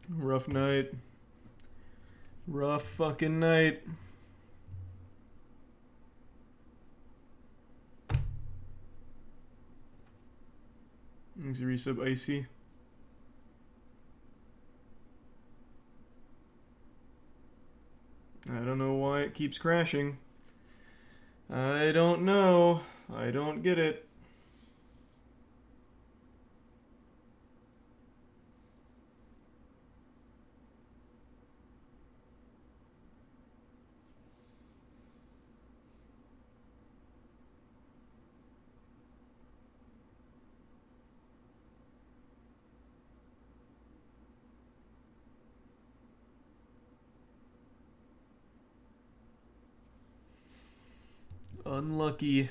Rough night. Rough fucking night. Thanks, resub icy. I don't know why it keeps crashing. I don't know. I don't get it. Unlucky.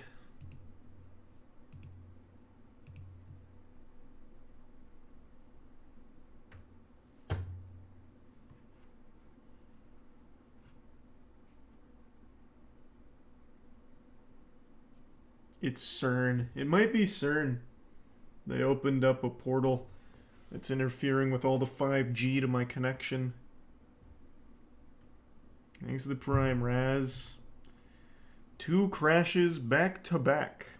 It's CERN. It might be CERN. They opened up a portal that's interfering with all the 5G to my connection. Thanks to the Prime, Raz. 2 crashes back to back.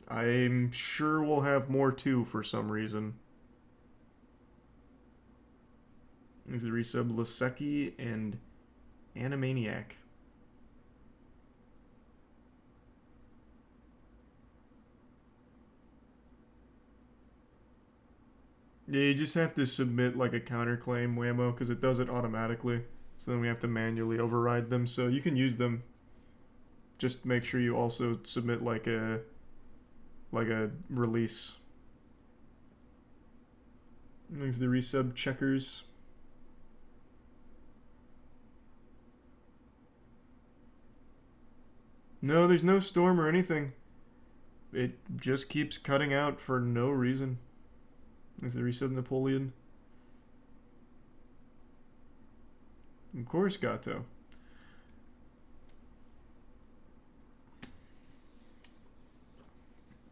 I'm sure we'll have more too for some reason. Thanks to the resub, Laseki and Animaniac. Yeah, you just have to submit like a counterclaim, Whammo, because it does it automatically. So then we have to manually override them. So you can use them. Just make sure you also submit like a release. Thanks to the resub, Checkers. No, there's no storm or anything. It just keeps cutting out for no reason. Thanks to the resub, Napoleon. Of course, Gato.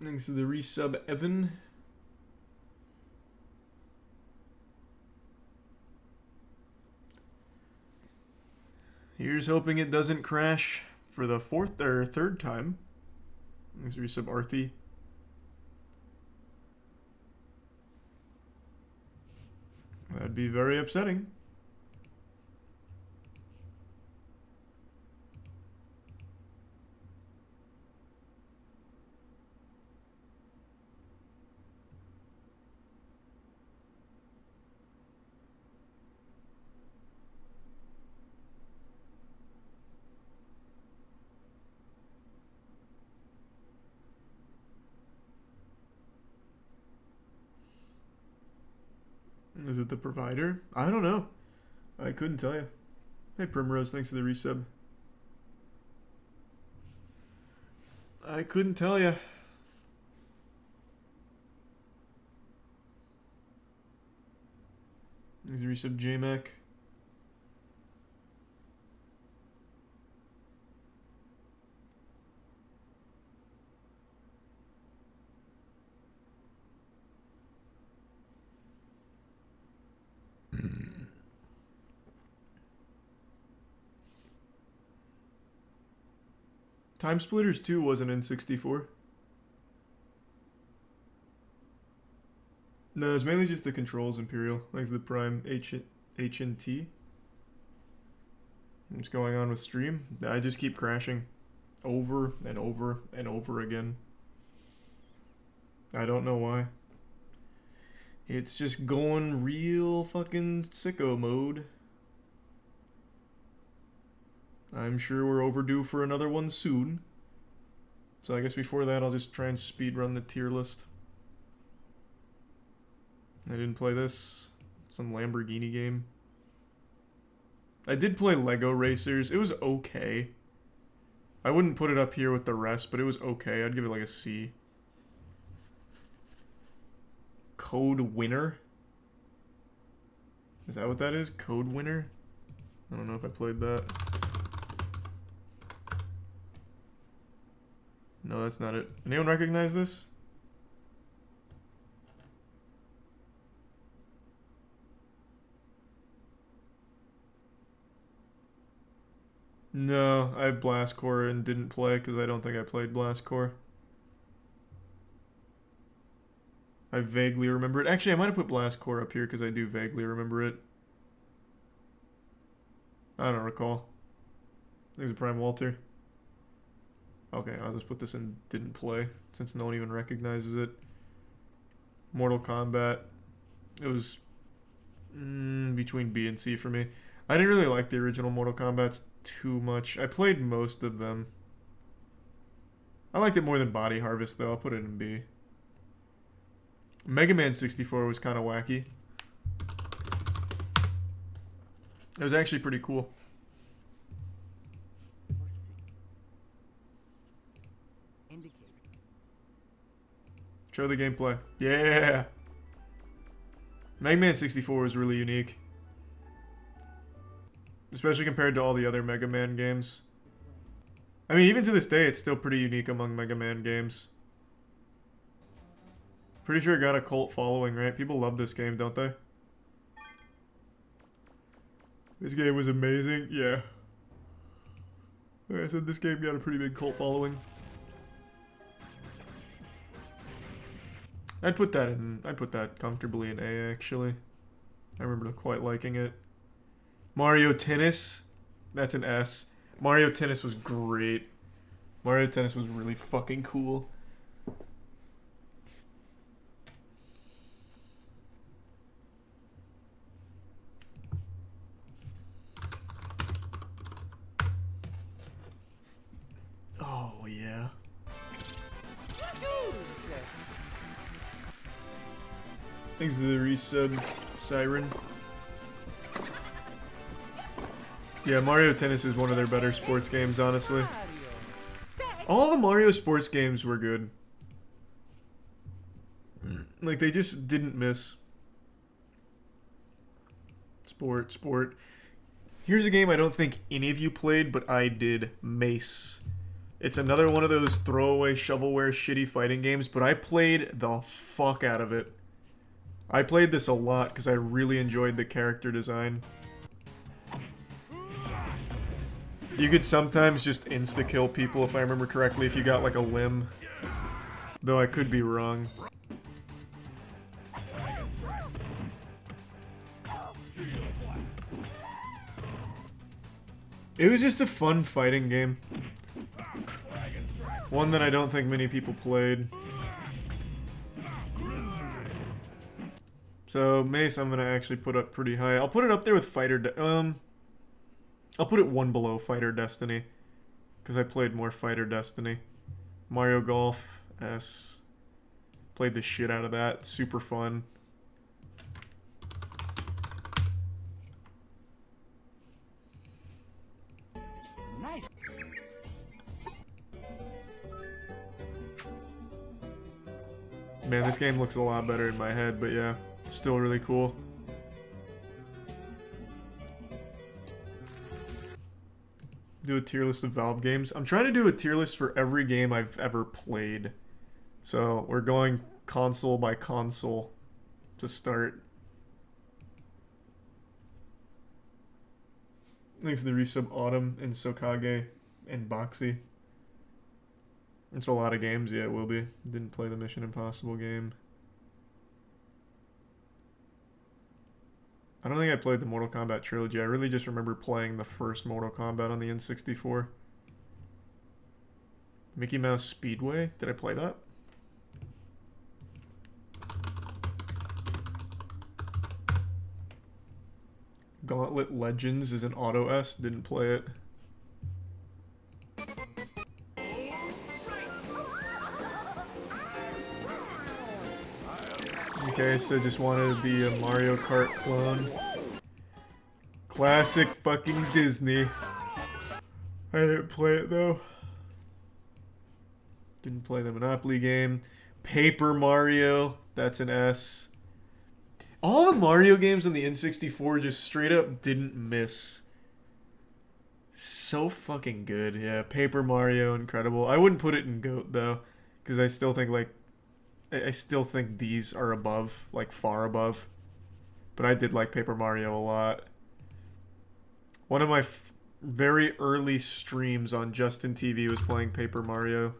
Thanks to the resub, Evan. Here's hoping it doesn't crash for the third time. Thanks to the resub, Arthi. That'd be very upsetting. Is it the provider? I don't know. I couldn't tell you. Hey, Primrose, thanks for the resub. I couldn't tell you. Thanks for the resub, JMac. Time Splitters 2 was an N64. No, it's mainly just the controls, Imperial. Thanks to the Prime HNT. What's going on with stream? I just keep crashing. Over and over and over again. I don't know why. It's just going real fucking sicko mode. I'm sure we're overdue for another one soon. So I guess before that, I'll just try and speedrun the tier list. I didn't play this. Some Lamborghini game. I did play Lego Racers. It was okay. I wouldn't put it up here with the rest, but it was okay. I'd give it like a C. Code Winner? Is that what that is? Code Winner? I don't know if I played that. No, that's not it. Anyone recognize this? No, I have Blast Core and didn't play because I don't think I played Blast Core. I vaguely remember it. Actually, I might have put Blast Core up here because I do vaguely remember it. I don't recall. There's a Prime Walter. Okay, I'll just put this in didn't play since no one even recognizes it. Mortal Kombat. It was between B and C for me. I didn't really like the original Mortal Kombat too much. I played most of them. I liked it more than Body Harvest though. I'll put it in B. Mega Man 64 was kind of wacky. It was actually pretty cool. Show the gameplay. Yeah! Mega Man 64 was really unique. Especially compared to all the other Mega Man games. I mean, even to this day, it's still pretty unique among Mega Man games. Pretty sure it got a cult following, right? People love this game, don't they? This game was amazing. Yeah. Like I said, this game got a pretty big cult following. I'd put that comfortably in A, actually. I remember quite liking it. Mario Tennis, that's an S. Mario Tennis was great. Mario Tennis was really fucking cool. Oh, yeah. Thanks to the resub, Siren. Yeah, Mario Tennis is one of their better sports games, honestly. All the Mario sports games were good. Like, they just didn't miss. Sport. Here's a game I don't think any of you played, but I did. Mace. It's another one of those throwaway, shovelware, shitty fighting games, but I played the fuck out of it. I played this a lot because I really enjoyed the character design. You could sometimes just insta-kill people, if I remember correctly, if you got like a limb. Though I could be wrong. It was just a fun fighting game. One that I don't think many people played. So, Mace I'm gonna actually put up pretty high. I'll put it up there with I'll put it one below Fighter Destiny. Because I played more Fighter Destiny. Mario Golf, S. Played the shit out of that. Super fun. Nice. Man, this game looks a lot better in my head, but yeah. Still really cool. Do a tier list of Valve games. I'm trying to do a tier list for every game I've ever played. So we're going console by console to start. Thanks to the resub Autumn and Sokage and Boxy. It's a lot of games, yeah, it will be. Didn't play the Mission Impossible game. I don't think I played the Mortal Kombat trilogy. I really just remember playing the first Mortal Kombat on the N64. Mickey Mouse Speedway? Did I play that? Gauntlet Legends is an Auto S. Didn't play it. Okay, so just wanted to be a Mario Kart clone. Classic fucking Disney. I didn't play it though. Didn't play the Monopoly game. Paper Mario, that's an S. All the Mario games on the N64 just straight up didn't miss. So fucking good, yeah. Paper Mario, incredible. I wouldn't put it in GOAT though, because I still think these are above, like far above. But I did like Paper Mario a lot. One of my very early streams on Justin TV was playing Paper Mario.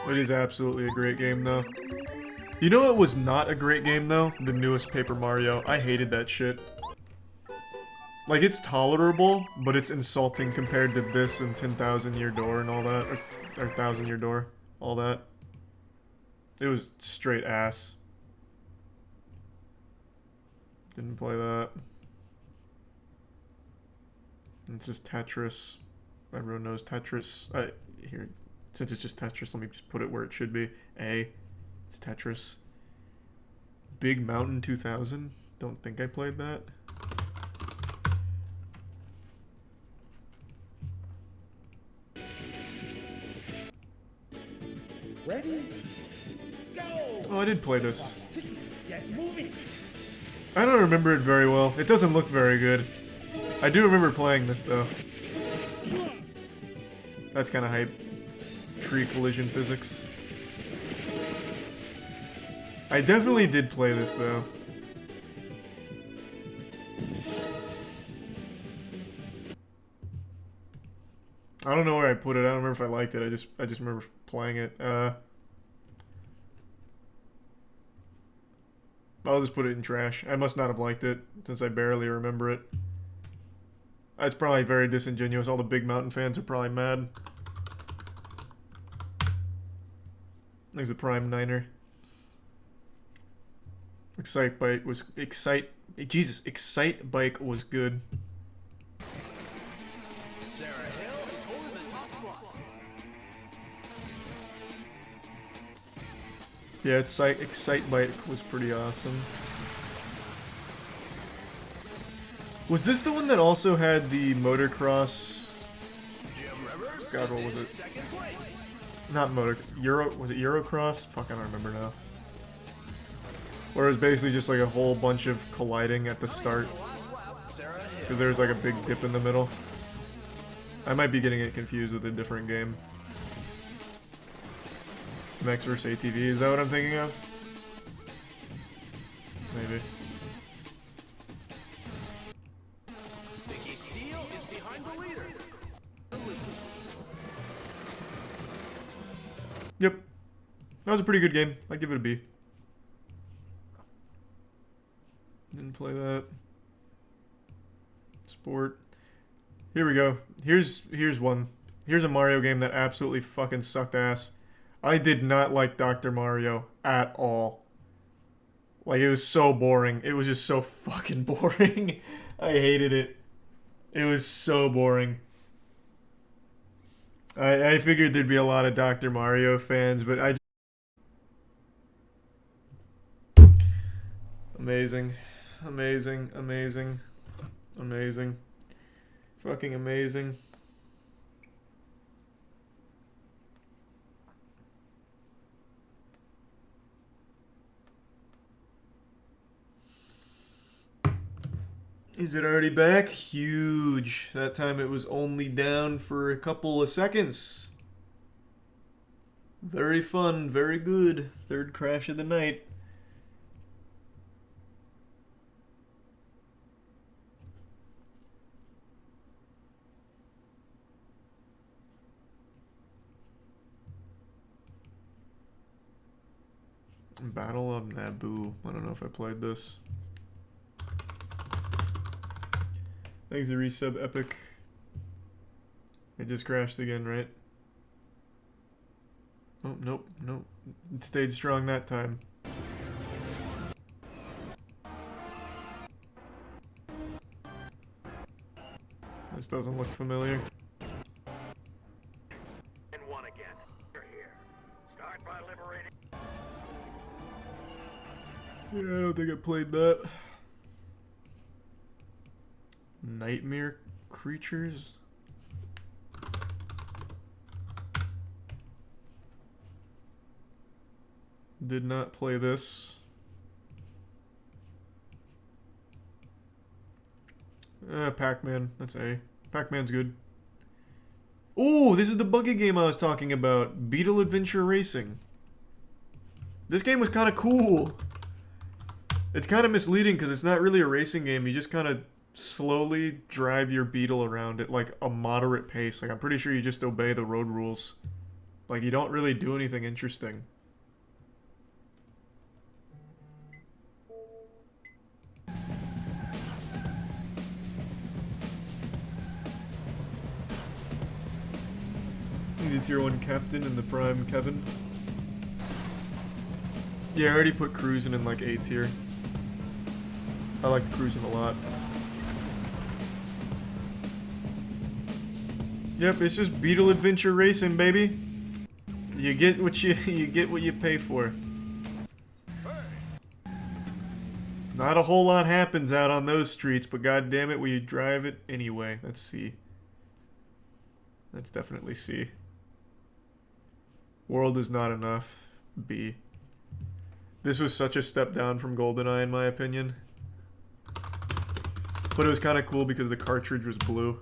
It is absolutely a great game, though. You know it was not a great game, though? The newest Paper Mario. I hated that shit. Like, it's tolerable, but it's insulting compared to this and 10,000 Year Door and all that. Or 1,000 Year Door. All that. It was straight ass. Didn't play that. It's just Tetris. Everyone knows Tetris. Here, since it's just Tetris, let me just put it where it should be. It's Tetris. Big Mountain 2000. Don't think I played that. Ready? Go! Oh, I did play this. I don't remember it very well. It doesn't look very good. I do remember playing this, though. That's kind of hype. Tree collision physics. I definitely did play this, though. I don't know where I put it. I don't remember if I liked it. I just remember playing it. I'll just put it in trash. I must not have liked it, since I barely remember it. It's probably very disingenuous. All the Big Mountain fans are probably mad. There's a Prime Niner. Excite Bike was Excite Bike was good. Yeah, Excite Bike was pretty awesome. Was this the one that also had the motocross? God, what was it? Not was it Eurocross? Fuck, I don't remember now. Where it was basically just like a whole bunch of colliding at the start. Because there was like a big dip in the middle. I might be getting it confused with a different game. Max vs ATV, is that what I'm thinking of? Maybe. Yep. That was a pretty good game. I'd give it a B. Didn't play that. Sport. Here we go. Here's one. Here's a Mario game that absolutely fucking sucked ass. I did not like Dr. Mario at all. Like, it was so boring. It was just so fucking boring. I hated it. It was so boring. I figured there'd be a lot of Dr. Mario fans, but I... Amazing. Amazing. Amazing. Amazing. Fucking amazing. Is it already back? Huge. That time it was only down for a couple of seconds. Very fun, very good. Third crash of the night. Battle of Naboo. I don't know if I played this. Thanks to resub Epic. It just crashed again, right? Oh, nope, nope. It stayed strong that time. This doesn't look familiar. And one again. You're here. Start by liberating. Yeah, I don't think I played that. Nightmare creatures? Did not play this. Pac-Man. That's A. Pac-Man's good. Oh, this is the buggy game I was talking about. Beetle Adventure Racing. This game was kind of cool. It's kind of misleading because it's not really a racing game. You just kind of slowly drive your Beetle around at like a moderate pace. Like I'm pretty sure you just obey the road rules. Like you don't really do anything interesting. He's a tier 1 captain in the prime Kevin. Yeah, I already put cruising in like A tier. I liked cruising a lot. Yep, it's just Beetle Adventure Racing, baby. You get what you get what you pay for. Not a whole lot happens out on those streets, but god damn it, we drive it anyway. That's C. That's definitely C. World is not enough. B. This was such a step down from GoldenEye in my opinion. But it was kind of cool because the cartridge was blue.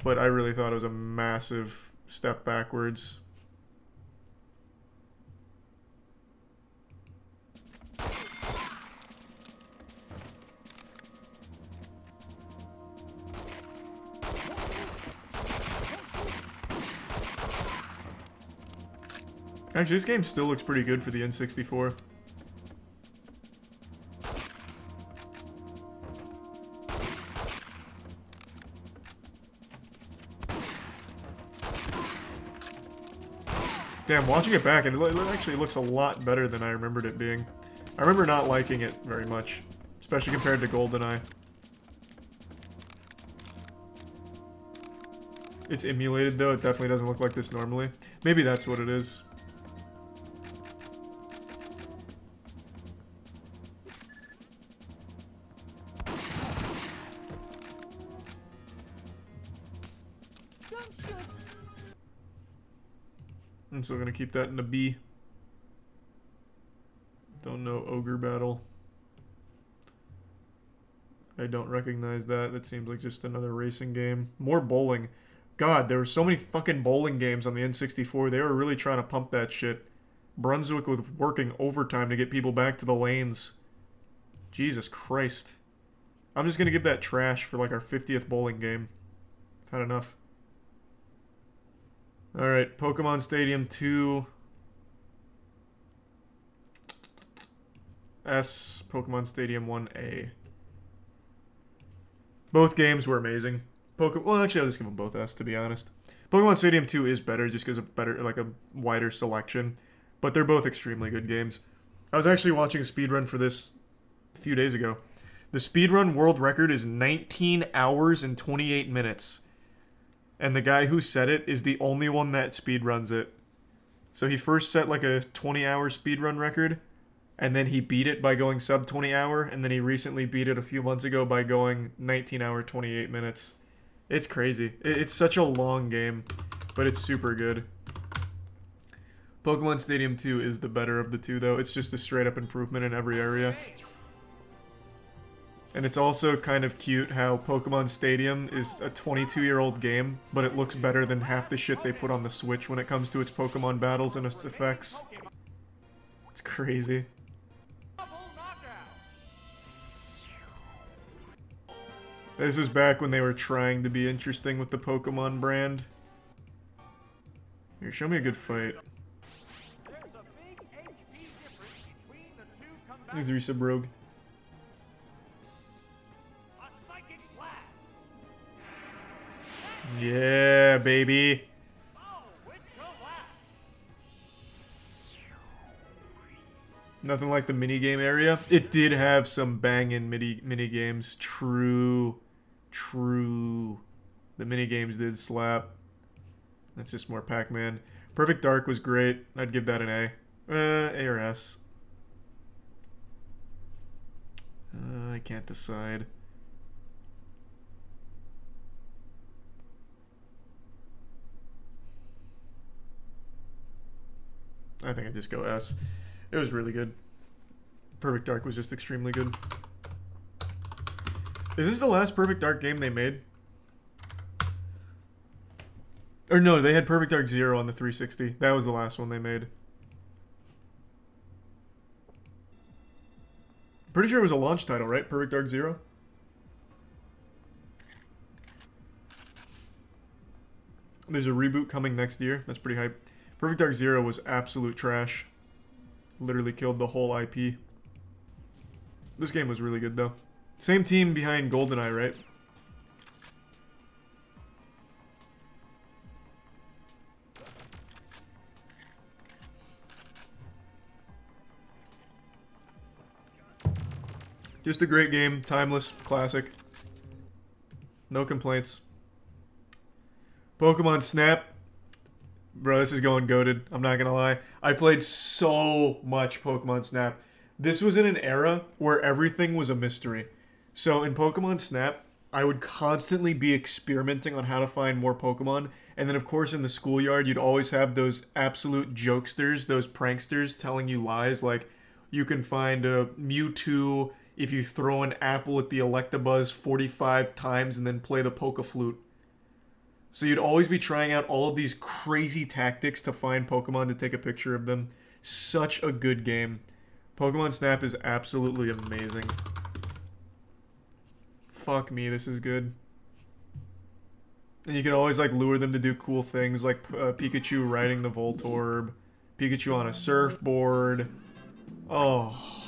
But I really thought it was a massive step backwards. Actually, this game still looks pretty good for the N64. Damn, watching it back, it actually looks a lot better than I remembered it being. I remember not liking it very much, especially compared to GoldenEye. It's emulated though, it definitely doesn't look like this normally. Maybe that's what it is. I'm still gonna keep that in a B. Don't know Ogre Battle. I don't recognize that. That seems like just another racing game. More bowling. God, there were so many fucking bowling games on the N64. They were really trying to pump that shit. Brunswick was working overtime to get people back to the lanes. Jesus Christ. I'm just gonna give that trash for like our 50th bowling game. I've had enough. Alright, Pokemon Stadium 2. S, Pokemon Stadium 1A. Both games were amazing. Well, actually, I'll just give them both S, to be honest. Pokemon Stadium 2 is better just because of better, like a wider selection. But they're both extremely good games. I was actually watching a speedrun for this a few days ago. The speedrun world record is 19 hours and 28 minutes. And the guy who set it is the only one that speedruns it. So he first set like a 20-hour speedrun record, and then he beat it by going sub 20 hour, and then he recently beat it a few months ago by going 19 hour 28 minutes. It's crazy. It's such a long game, but it's super good. Pokemon Stadium 2 is the better of the two though. It's just a straight up improvement in every area. And it's also kind of cute how Pokemon Stadium is a 22-year-old game, but it looks better than half the shit they put on the Switch when it comes to its Pokemon battles and its effects. It's crazy. This was back when they were trying to be interesting with the Pokemon brand. Here, show me a good fight. Here's a resub rogue. Yeah, baby. Nothing like the minigame area. It did have some banging mini games. True. True. The minigames did slap. That's just more Pac-Man. Perfect Dark was great. I'd give that an A. A or S. I can't decide. I think I'd just go S. It was really good. Perfect Dark was just extremely good. Is this the last Perfect Dark game they made? Or no, they had Perfect Dark Zero on the 360. That was the last one they made. Pretty sure it was a launch title, right? Perfect Dark Zero? There's a reboot coming next year. That's pretty hype. Perfect Dark Zero was absolute trash. Literally killed the whole IP. This game was really good, though. Same team behind GoldenEye, right? Just a great game. Timeless. Classic. No complaints. Pokemon Snap. Bro, this is going goated. I'm not gonna lie. I played so much Pokemon Snap. This was in an era where everything was a mystery. So in Pokemon Snap, I would constantly be experimenting on how to find more Pokemon. And then, of course, in the schoolyard, you'd always have those absolute jokesters, those pranksters telling you lies like you can find a Mewtwo if you throw an apple at the Electabuzz 45 times and then play the Poke Flute. So you'd always be trying out all of these crazy tactics to find Pokemon to take a picture of them. Such a good game. Pokemon Snap is absolutely amazing. Fuck me, this is good. And you can always like lure them to do cool things like Pikachu riding the Voltorb, Pikachu on a surfboard. Oh,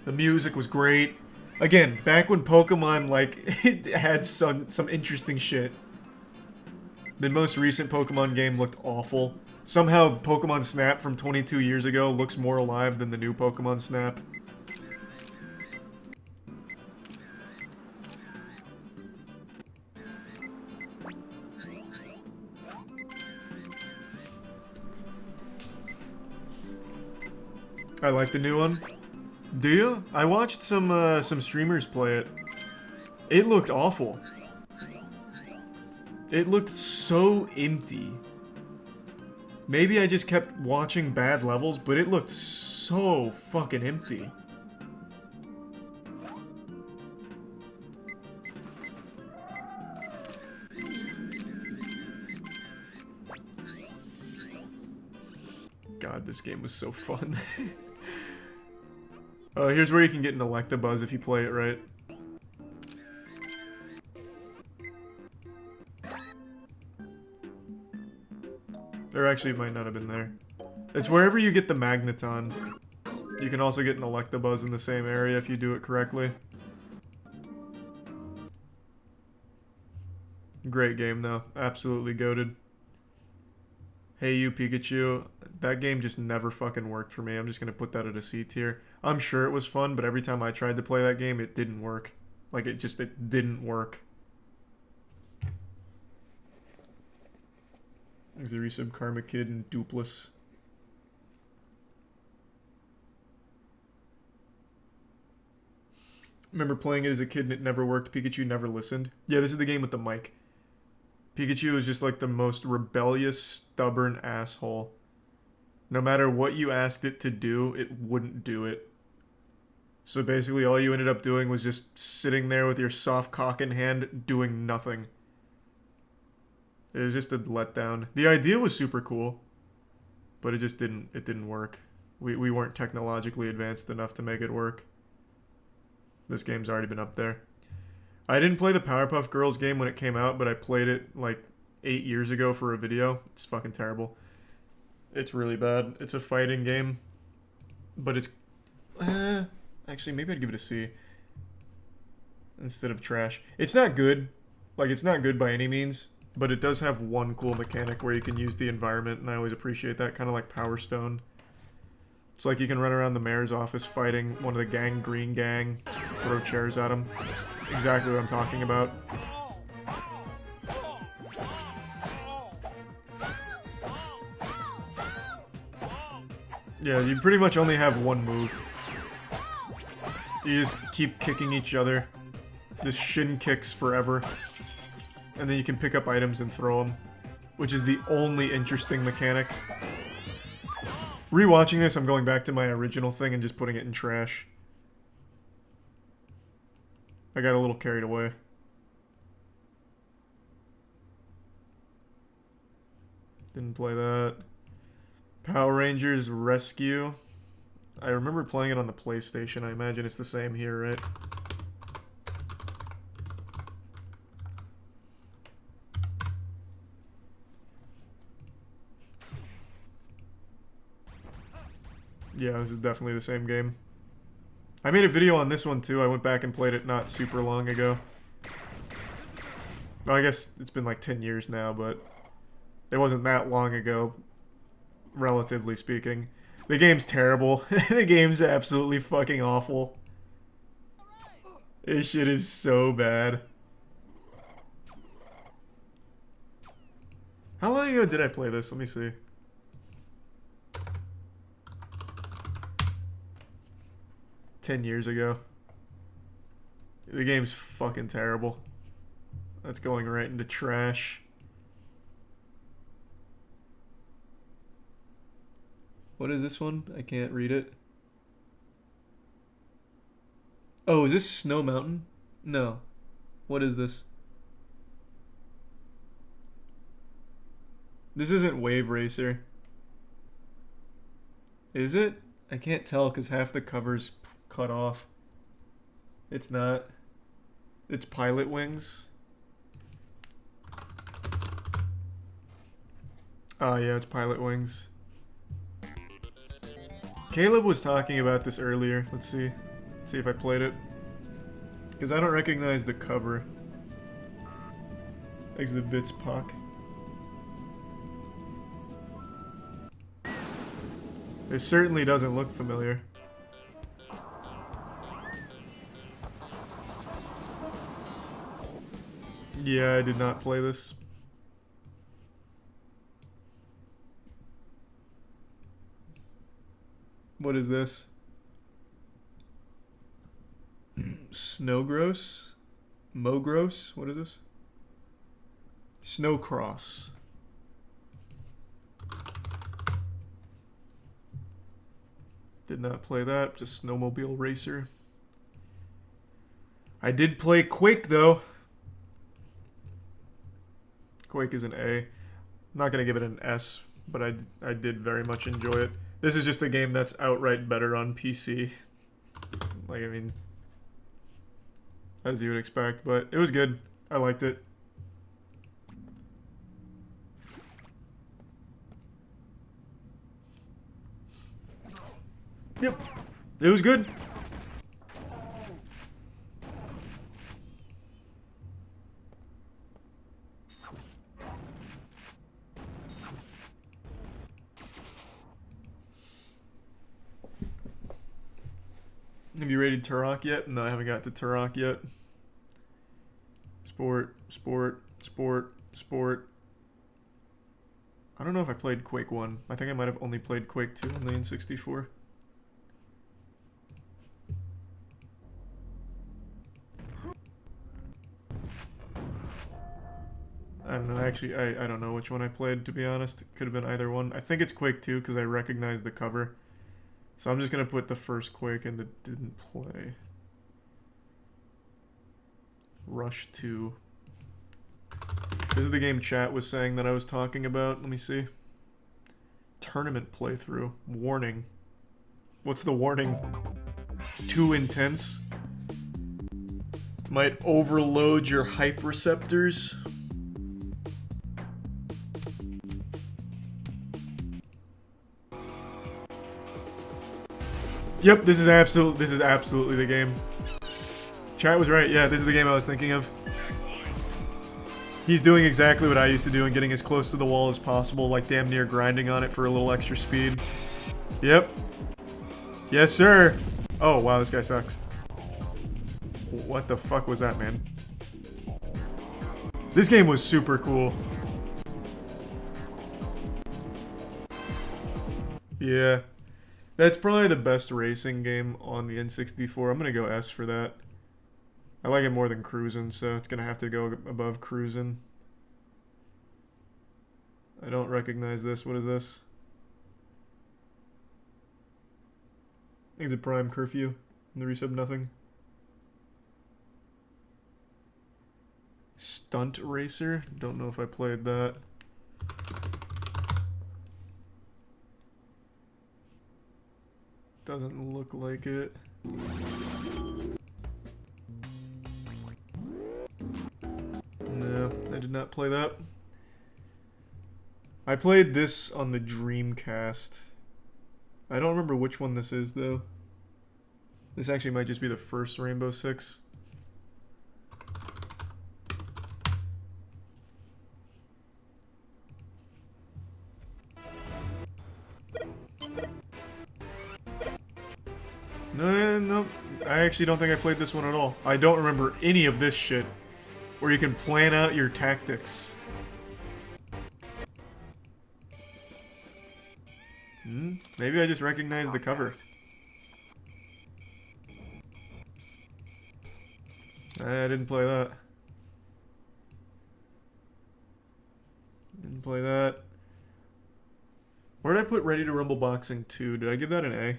the music was great. Again, back when Pokemon like it had some interesting shit. The most recent Pokemon game looked awful. Somehow Pokemon Snap from 22 years ago looks more alive than the new Pokemon Snap. I like the new one. Do you? I watched some streamers play it. It looked awful. It looked so empty. Maybe I just kept watching bad levels, but it looked so fucking empty. God, this game was so fun. Here's where you can get an Electabuzz if you play it right. Or actually, it might not have been there. It's wherever you get the Magneton. You can also get an Electabuzz in the same area if you do it correctly. Great game, though. Absolutely goated. Hey you, Pikachu. That game just never fucking worked for me. I'm just gonna put that at a C tier. I'm sure it was fun, but every time I tried to play that game, it didn't work. Like, it didn't work. There's a resub Karma Kid and Dupless. Remember playing it as a kid and it never worked. Pikachu never listened. Yeah, this is the game with the mic. Pikachu is just like the most rebellious, stubborn asshole. No matter what you asked it to do, it wouldn't do it. So basically all you ended up doing was just sitting there with your soft cock in hand, doing nothing. It was just a letdown. The idea was super cool, but it just didn't work. We weren't technologically advanced enough to make it work. This game's already been up there. I didn't play the Powerpuff Girls game when it came out, but I played it like 8 years ago for a video. It's fucking terrible. It's really bad. It's a fighting game, but it's... actually, maybe I'd give it a C instead of trash. It's not good. Like, it's not good by any means, but it does have one cool mechanic where you can use the environment, and I always appreciate that, kind of like Power Stone. It's like you can run around the mayor's office fighting one of the green gang, throw chairs at him. Exactly what I'm talking about. Yeah, you pretty much only have one move. You just keep kicking each other. Just shin kicks forever. And then you can pick up items and throw them. Which is the only interesting mechanic. Rewatching this, I'm going back to my original thing and just putting it in trash. I got a little carried away. Didn't play that. Power Rangers Rescue. I remember playing it on the PlayStation. I imagine it's the same here, right? Yeah, this is definitely the same game. I made a video on this one too. I went back and played it not super long ago. Well, I guess it's been like 10 years now, but it wasn't that long ago, relatively speaking. The game's terrible. The game's absolutely fucking awful. This shit is so bad. How long ago did I play this? Let me see. $10 years ago. The game's fucking terrible. That's going right into trash. What is this one? I can't read it. Oh, is this Snow Mountain? No. What is this? This isn't Wave Racer. Is it? I can't tell because half the cover's cut off. It's not. It's Pilot Wings. Oh yeah, it's Pilot Wings. Caleb was talking about this earlier. Let's see. See if I played it. Because I don't recognize the cover. Exhibits Puck. This certainly doesn't look familiar. Yeah, I did not play this. What is this? Snowgross? Mogross? What is this? Snowcross. Did not play that. Just Snowmobile Racer. I did play Quake though. Quake is an A. I'm not gonna give it an S, but I did very much enjoy it. This is just a game that's outright better on PC. Like, I mean, as you would expect, but it was good. I liked it. Yep. It was good. Have you rated Turok yet? No, I haven't got to Turok yet. Sport, sport, sport, sport. I don't know if I played Quake 1. I think I might have only played Quake 2 on the N64. I don't know, actually, I don't know which one I played, to be honest. It could have been either one. I think it's Quake 2 because I recognize the cover. So I'm just going to put the first Quake and that didn't play. Rush 2. This is the game chat was saying that I was talking about. Let me see. Tournament playthrough. Warning. What's the warning? Too intense. Might overload your hype receptors. Yep, this is absolutely the game. Chat was right. Yeah, this is the game I was thinking of. He's doing exactly what I used to do and getting as close to the wall as possible, like damn near grinding on it for a little extra speed. Yep. Yes, sir. Oh, wow, this guy sucks. What the fuck was that, man? This game was super cool. Yeah. That's probably the best racing game on the N64. I'm gonna go S for that. I like it more than Cruisin', so it's gonna have to go above Cruisin'. I don't recognize this. What is this? Exit Prime Curfew. And the resub nothing. Stunt Racer. Don't know if I played that. Doesn't look like it. No, I did not play that. I played this on the Dreamcast. I don't remember which one this is, though. This actually might just be the first Rainbow Six. No, I actually don't think I played this one at all. I don't remember any of this shit, where you can plan out your tactics. Maybe I just recognized the cover. I didn't play that. Didn't play that. Where did I put Ready to Rumble Boxing 2? Did I give that an A?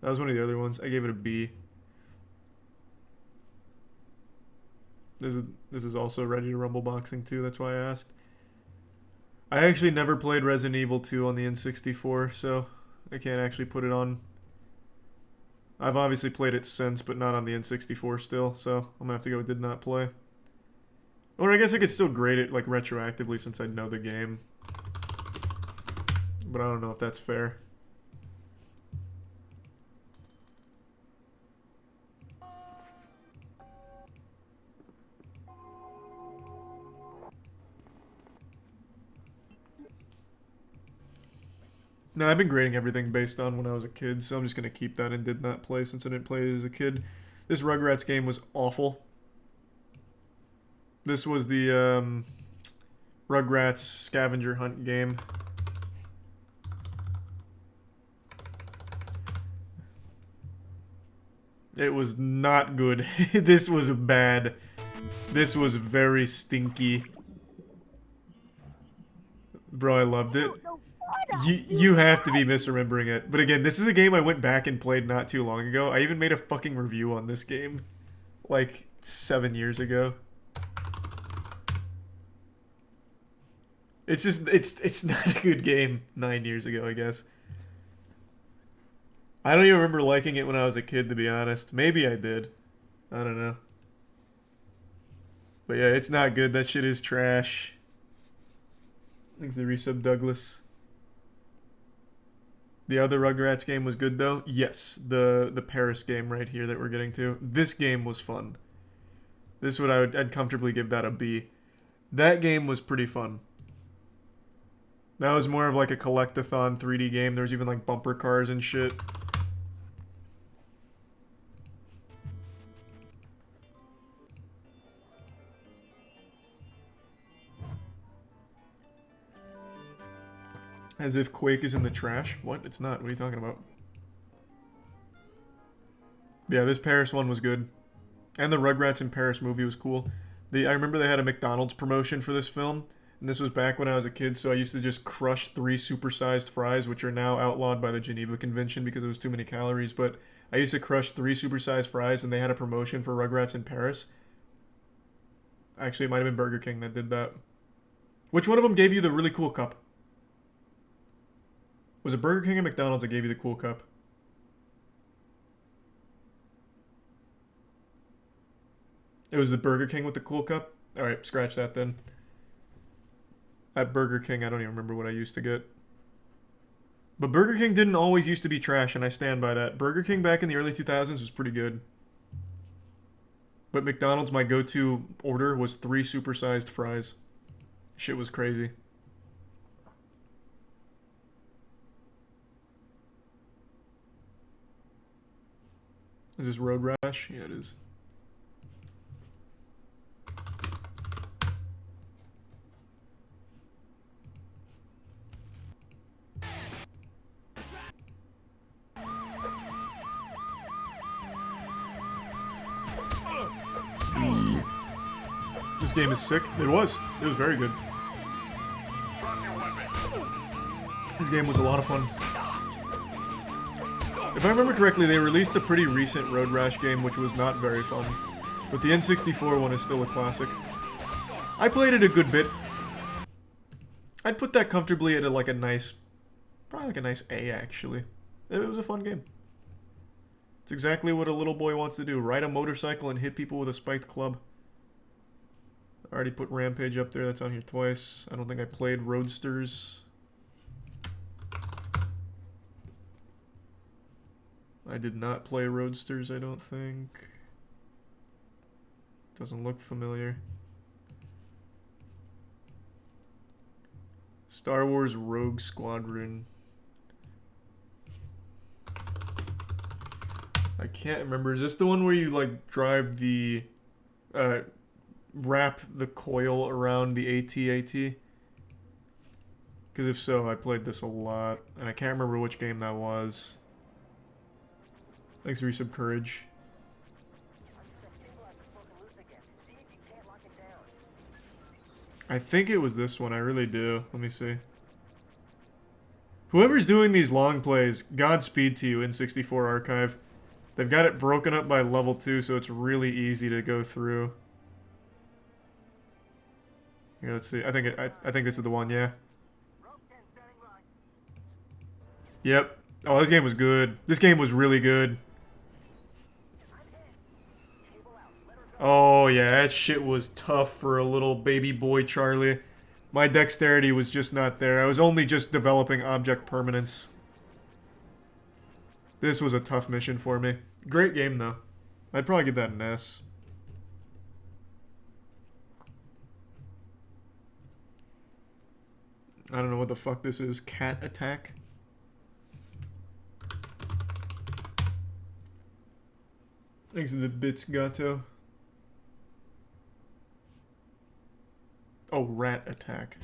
That was one of the other ones. I gave it a B. This is also Ready to Rumble Boxing 2, that's why I asked. I actually never played Resident Evil 2 on the N64, so I can't actually put it on. I've obviously played it since, but not on the N64 still, so I'm gonna have to go with did not play. Or I guess I could still grade it like retroactively since I know the game. But I don't know if that's fair. No, I've been grading everything based on when I was a kid, so I'm just gonna keep that and did not play since I didn't play it as a kid. This Rugrats game was awful. This was the Rugrats scavenger hunt game. It was not good. This was bad. This was very stinky. Bro, I loved it. You have to be misremembering it. But again, this is a game I went back and played not too long ago. I even made a fucking review on this game. Like, 7 years ago. It's just, it's not a good game 9 years ago, I guess. I don't even remember liking it when I was a kid, to be honest. Maybe I did. I don't know. But yeah, it's not good. That shit is trash. Thanks to Resub Douglas. The other Rugrats game was good, though. Yes, the Paris game right here that we're getting to. This game was fun. This would I'd comfortably give that a B. That game was pretty fun. That was more of like a collect-a-thon 3D game. There was even like bumper cars and shit. As if Quake is in the trash? What? It's not. What are you talking about? Yeah, this Paris one was good. And the Rugrats in Paris movie was cool. I remember they had a McDonald's promotion for this film. And this was back when I was a kid, so I used to just crush 3 supersized fries, which are now outlawed by the Geneva Convention because it was too many calories. But I used to crush 3 supersized fries, and they had a promotion for Rugrats in Paris. Actually, it might have been Burger King that did that. Which one of them gave you the really cool cup? Was it Burger King or McDonald's that gave you the cool cup? It was the Burger King with the cool cup? Alright, scratch that then. At Burger King, I don't even remember what I used to get. But Burger King didn't always used to be trash, and I stand by that. Burger King back in the early 2000s was pretty good. But McDonald's, my go-to order was 3 supersized fries. Shit was crazy. Is this Road Rash? Yeah, it is. This game is sick. It was. It was very good. This game was a lot of fun. If I remember correctly, they released a pretty recent Road Rash game, which was not very fun. But the N64 one is still a classic. I played it a good bit. I'd put that comfortably at like a nice... probably like a nice A, actually. It was a fun game. It's exactly what a little boy wants to do. Ride a motorcycle and hit people with a spiked club. I already put Rampage up there. That's on here twice. I don't think I played Roadsters. I did not play Roadsters, I don't think. Doesn't look familiar. Star Wars Rogue Squadron. I can't remember. Is this the one where you like drive the wrap the coil around the AT-AT? Because if so, I played this a lot, and I can't remember which game that was. Thanks, Resub Courage. I think it was this one, I really do. Let me see. Whoever's doing these long plays, Godspeed to you, N64 Archive. They've got it broken up by level 2, so it's really easy to go through. Yeah, let's see. I think this is the one, yeah. Yep. Oh, this game was good. This game was really good. Oh, yeah, that shit was tough for a little baby boy Charlie. My dexterity was just not there. I was only just developing object permanence. This was a tough mission for me. Great game, though. I'd probably give that an S. I don't know what the fuck this is. Cat Attack? Thanks to the bits, Gato. Oh, Rat Attack.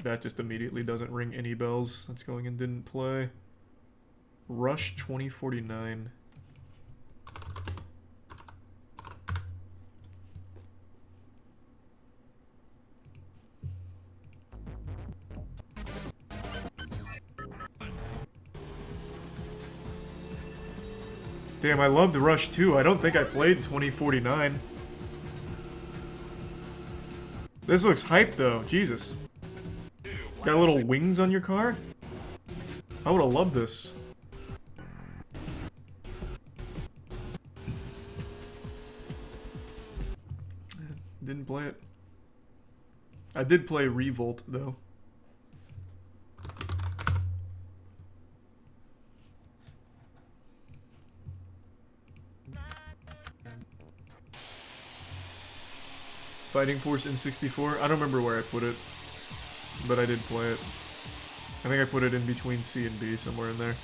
That just immediately doesn't ring any bells. That's going and didn't play. Rush 2049. Damn, I loved Rush 2. I don't think I played 2049. This looks hype though. Jesus. Got little wings on your car? I would have loved this. Didn't play it. I did play Revolt though. Fighting Force N64. I don't remember where I put it, but I did play it. I think I put it in between C and B, somewhere in there.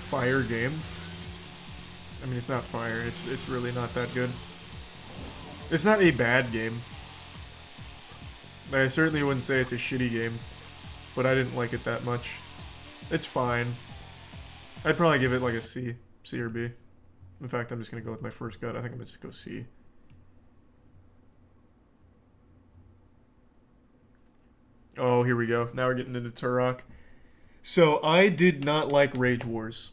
Fire game. I mean, it's not fire. It's really not that good. It's not a bad game. I certainly wouldn't say it's a shitty game, but I didn't like it that much. It's fine. I'd probably give it like a C or B. In fact, I'm just gonna go with my first gut. I think I'm gonna just go C. Oh, here we go. Now we're getting into Turok. So, I did not like Rage Wars.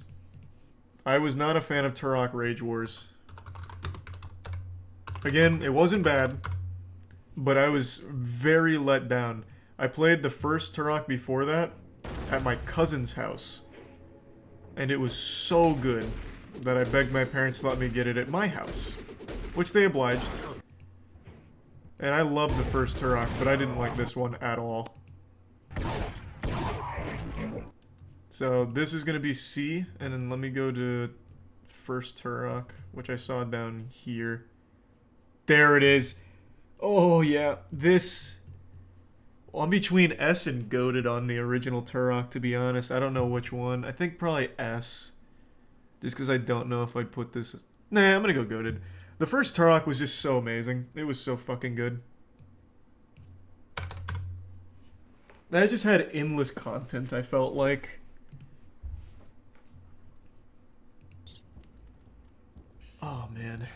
I was not a fan of Turok Rage Wars. Again, it wasn't bad, but I was very let down. I played the first Turok before that at my cousin's house, and it was so good that I begged my parents to let me get it at my house, which they obliged. And I loved the first Turok, but I didn't like this one at all. So this is gonna be C, and then let me go to first Turok, which I saw down here. There it is. Oh yeah, this... Well, I'm between S and goated on the original Turok, to be honest. I don't know which one. I think probably S. Just because I don't know if I'd put this... Nah, I'm gonna go goated. The first Turok was just so amazing. It was so fucking good. That just had endless content, I felt like. Oh, man.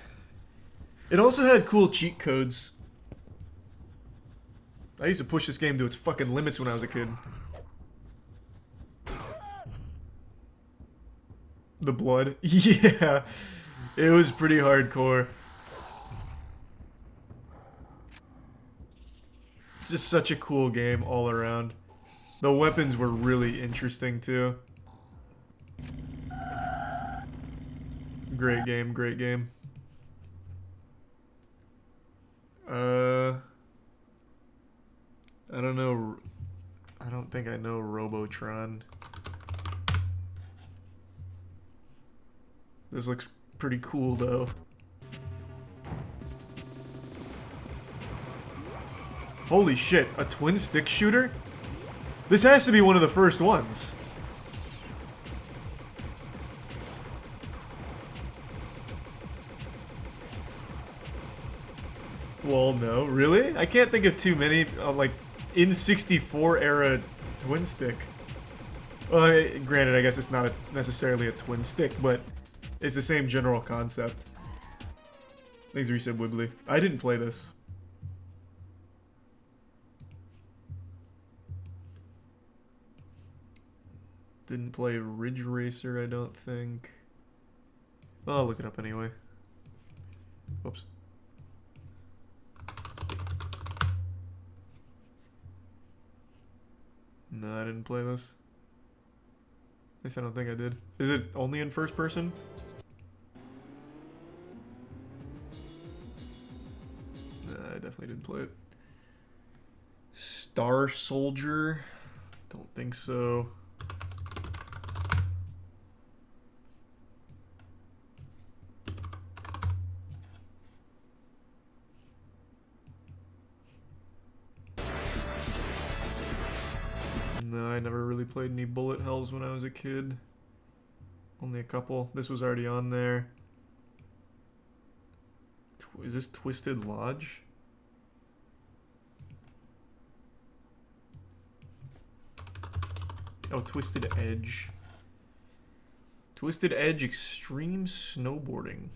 It also had cool cheat codes. I used to push this game to its fucking limits when I was a kid. The blood? Yeah. It was pretty hardcore. just such a cool game all around. The weapons were really interesting too. Great game, great game. I don't know. I don't think I know Robotron. This looks pretty cool though. Holy shit, a twin stick shooter? This has to be one of the first ones. Well, no, really? I can't think of too many, like, N64 era twin stick. Well, granted, I guess it's not necessarily a twin stick, but it's the same general concept. Thanks, Reset Wibbly. I didn't play this. Didn't play Ridge Racer, I don't think. Oh, I'll look it up anyway. Whoops. No, I didn't play this. At least I don't think I did. Is it only in first person? No, I definitely didn't play it. Star Soldier? Don't think so. No, I never really played any bullet hells when I was a kid. Only a couple. This was already on there. Is this Twisted Lodge? Oh, Twisted Edge. Twisted Edge Extreme Snowboarding.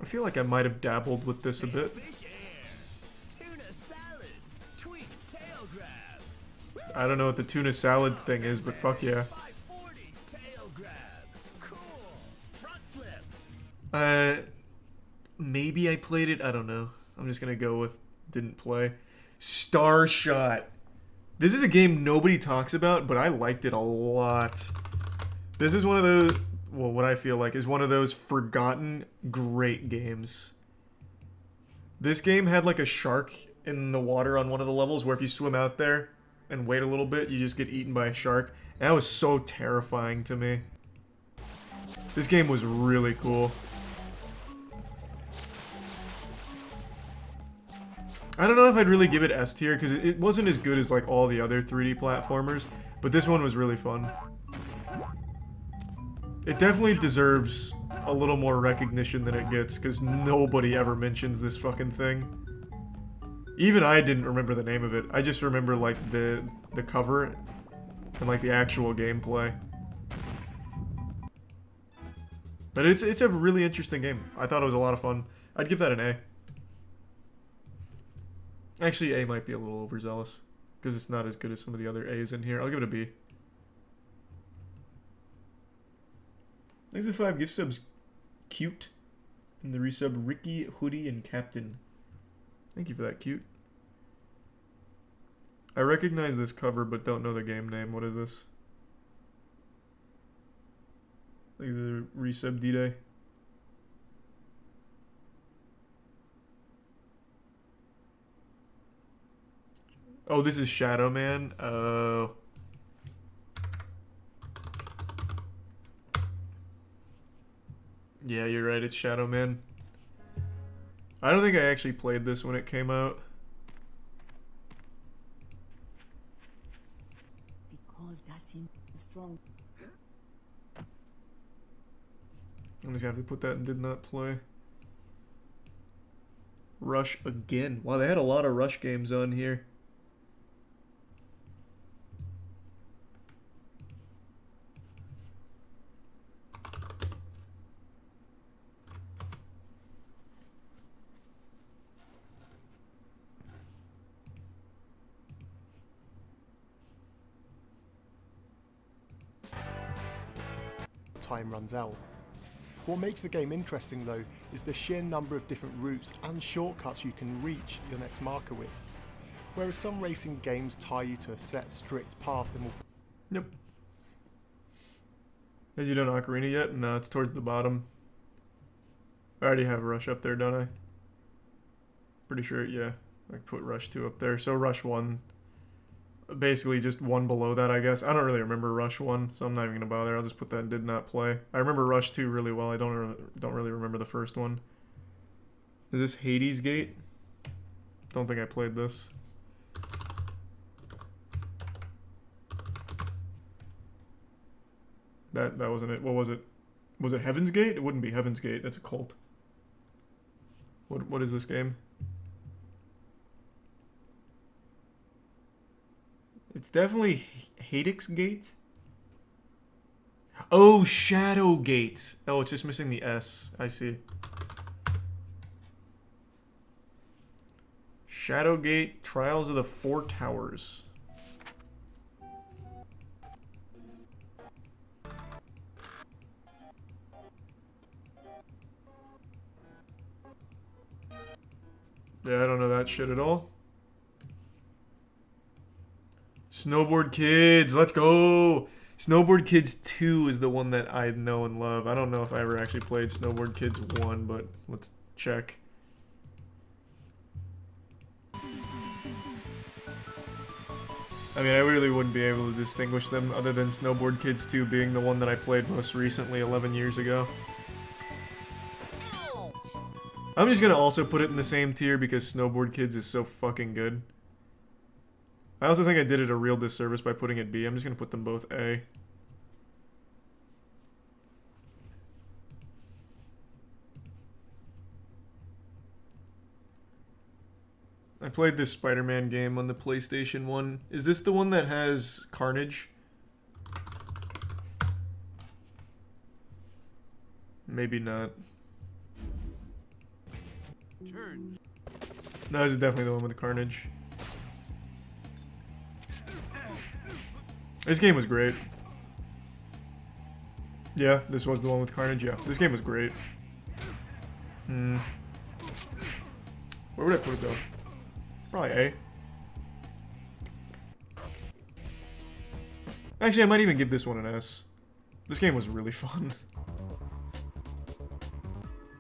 I feel like I might have dabbled with this a bit. I don't know what the tuna salad thing is, but fuck yeah. Maybe I played it. I don't know. I'm just gonna go with didn't play. Starshot. This is a game nobody talks about, but I liked it a lot. This is one of those, well, what I feel like is one of those forgotten great games. This game had like a shark in the water on one of the levels where if you swim out there and wait a little bit, you just get eaten by a shark. And that was so terrifying to me. This game was really cool. I don't know if I'd really give it S tier because it wasn't as good as like all the other 3D platformers, but this one was really fun. It definitely deserves a little more recognition than it gets because nobody ever mentions this fucking thing. Even I didn't remember the name of it. I just remember like the cover and like the actual gameplay. But it's a really interesting game. I thought it was a lot of fun. I'd give that an A. Actually, A might be a little overzealous because it's not as good as some of the other A's in here. I'll give it a B. Thanks for the 5 gift subs. Cute. And the resub Ricky, Hoodie, and Captain. Thank you for that, Cute. I recognize this cover but don't know the game name. What is this? Thank you for the resub D-Day. Oh, this is Shadow Man. Oh. Yeah, you're right. It's Shadow Man. I don't think I actually played this when it came out. Because that seems strong. I'm just gonna have to put that in did not play. Rush again. Wow, they had a lot of Rush games on here. Time runs out. What makes the game interesting though is the sheer number of different routes and shortcuts you can reach your next marker with. Whereas some racing games tie you to a set strict path and will... Yep. Have you done Ocarina yet? No, it's towards the bottom. I already have Rush up there, don't I? Pretty sure, yeah. I put Rush 2 up there. So Rush 1, basically just one below that, I guess. I don't really remember Rush 1, so I'm not even going to bother. I'll just put that in did not play. I remember Rush 2 really well. I don't really remember the first one. Is this Hades Gate? Don't think I played this. That wasn't it. What was it? Was it Heaven's Gate? It wouldn't be Heaven's Gate. That's a cult. What is this game? It's definitely Hades Gate. Oh, Shadow Gate. Oh, it's just missing the S. I see. Shadow Gate, Trials of the Four Towers. Yeah, I don't know that shit at all. Snowboard Kids, let's go! Snowboard Kids 2 is the one that I know and love. I don't know if I ever actually played Snowboard Kids 1, but let's check. I mean, I really wouldn't be able to distinguish them other than Snowboard Kids 2 being the one that I played most recently 11 years ago. I'm just gonna also put it in the same tier because Snowboard Kids is so fucking good. I also think I did it a real disservice by putting it B. I'm just gonna put them both A. I played this Spider-Man game on the PlayStation 1. Is this the one that has Carnage? Maybe not. No, this is definitely the one with the Carnage. This game was great. Yeah, this was the one with Carnage. Yeah, this game was great. Where would I put it though? Probably A. Actually, I might even give this one an S. This game was really fun.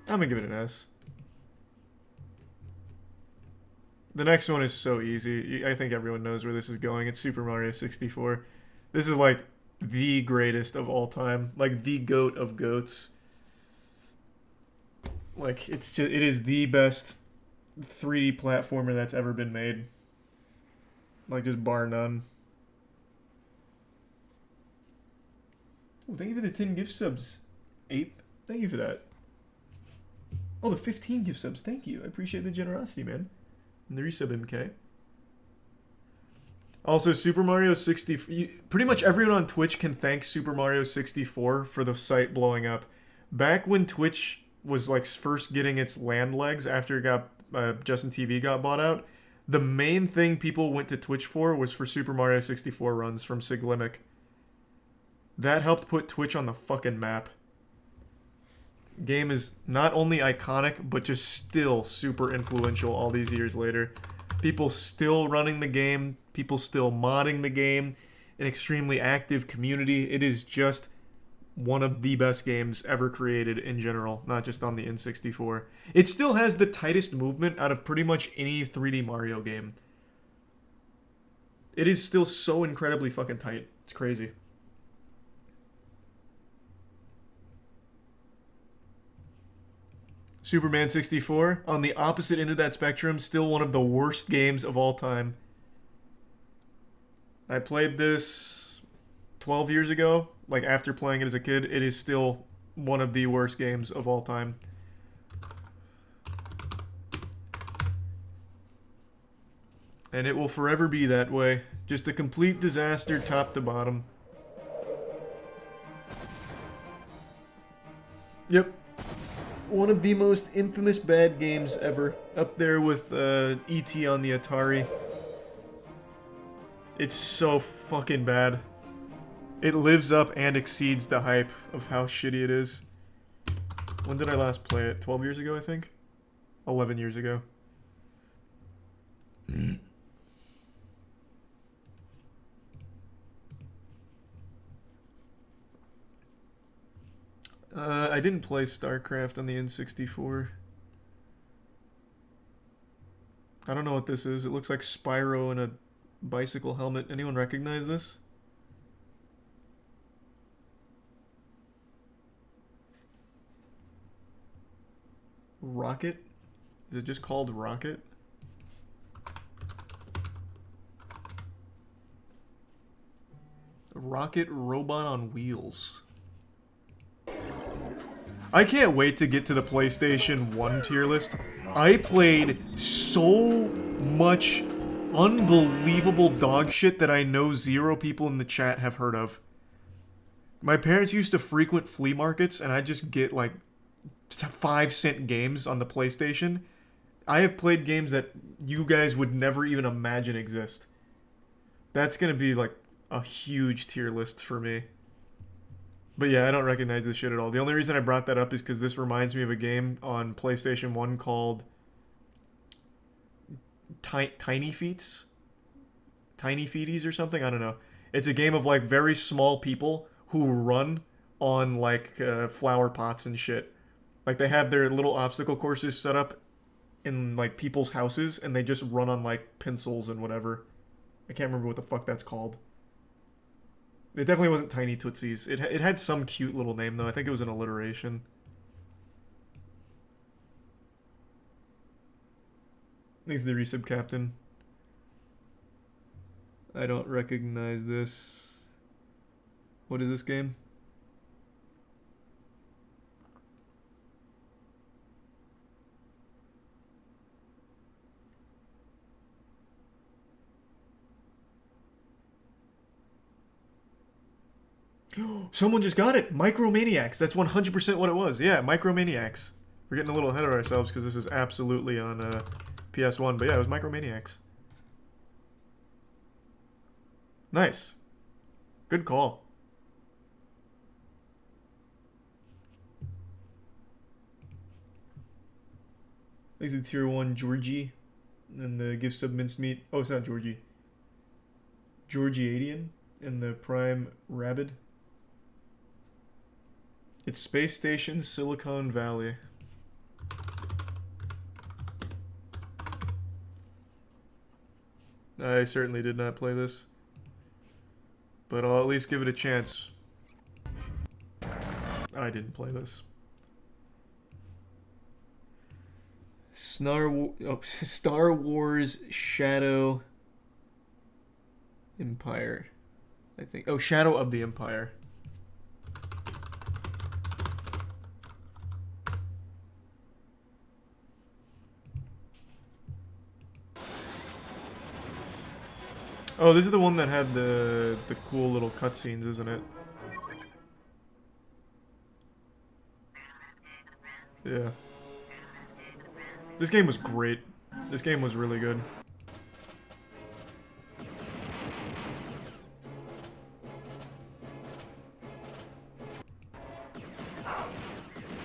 I'm gonna give it an S. The next one is so easy. I think everyone knows where this is going. It's Super Mario 64. This is like the greatest of all time. Like the GOAT of GOATs. Like it is the best 3D platformer that's ever been made. Like just bar none. Oh, thank you for the 10 gift subs. 8. Thank you for that. Oh, the 15 gift subs. Thank you. I appreciate the generosity, man. And the resub MK. Also, Super Mario 64. Pretty much everyone on Twitch can thank Super Mario 64 for the site blowing up. Back when Twitch was like first getting its land legs after it got Justin TV got bought out, the main thing people went to Twitch for was for Super Mario 64 runs from Siglimic. That helped put Twitch on the fucking map. Game is not only iconic, but just still super influential all these years later. People still running the game, people still modding the game, an extremely active community. It is just one of the best games ever created in general, not just on the N64. It still has the tightest movement out of pretty much any 3D Mario game. It is still so incredibly fucking tight. It's crazy. Superman 64, on the opposite end of that spectrum, still one of the worst games of all time. I played this 12 years ago, like after playing it as a kid. It is still one of the worst games of all time. And it will forever be that way. Just a complete disaster top to bottom. Yep. One of the most infamous bad games ever. Up there with E.T. on the Atari. It's so fucking bad. It lives up and exceeds the hype of how shitty it is. When did I last play it? 12 years ago, I think? 11 years ago. I didn't play StarCraft on the N64. I don't know what this is. It looks like Spyro in a bicycle helmet. Anyone recognize this? Rocket? Is it just called Rocket? Rocket Robot on Wheels. I can't wait to get to the PlayStation 1 tier list. I played so much unbelievable dog shit that I know 0 people in the chat have heard of. My parents used to frequent flea markets, and I just get like 5-cent games on the PlayStation. I have played games that you guys would never even imagine exist. That's gonna be like a huge tier list for me. But yeah, I don't recognize this shit at all. The only reason I brought that up is because this reminds me of a game on PlayStation 1 called Tiny Feats? Tiny Feeties or something? I don't know. It's a game of like very small people who run on like flower pots and shit. Like they have their little obstacle courses set up in like people's houses and they just run on like pencils and whatever. I can't remember what the fuck that's called. It definitely wasn't Tiny Tootsies. It had some cute little name, though. I think it was an alliteration. Thanks to the resub captain. I don't recognize this. What is this game? Someone just got it! Micromaniacs! That's 100% what it was. Yeah, Micromaniacs. We're getting a little ahead of ourselves because this is absolutely on PS1. But yeah, it was Micromaniacs. Nice. Good call. Thanks to tier 1 Georgie. And the gift sub minced meat. Oh, it's not Georgie. Georgiadian. And the prime rabid. It's Space Station Silicon Valley. I certainly did not play this. But I'll at least give it a chance. I didn't play this. Star Wars Shadow Empire. I think. Oh, Shadow of the Empire. Oh, this is the one that had the cool little cutscenes, isn't it? Yeah. This game was great. This game was really good.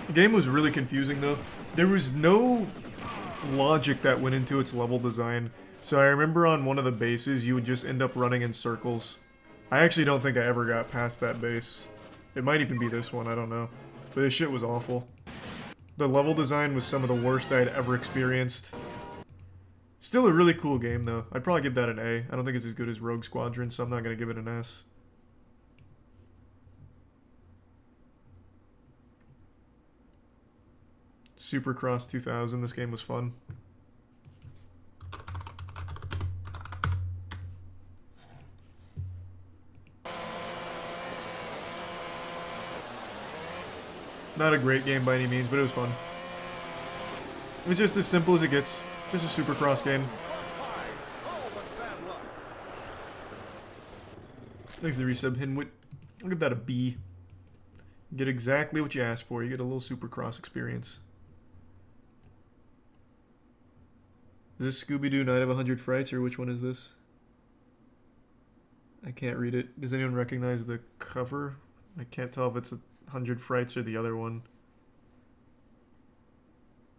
The game was really confusing though. There was no logic that went into its level design. So I remember on one of the bases, you would just end up running in circles. I actually don't think I ever got past that base. It might even be this one, I don't know. But this shit was awful. The level design was some of the worst I had ever experienced. Still a really cool game, though. I'd probably give that an A. I don't think it's as good as Rogue Squadron, so I'm not going to give it an S. Supercross 2000, this game was fun. Not a great game by any means, but it was fun. It's just as simple as it gets. Just a Supercross game. Thanks to the resub, Hinwit. I'll give that a B. You get exactly what you asked for. You get a little Supercross experience. Is this Scooby-Doo Night of 100 Frights, or which one is this? I can't read it. Does anyone recognize the cover? I can't tell if it's 100 Frights or the other one.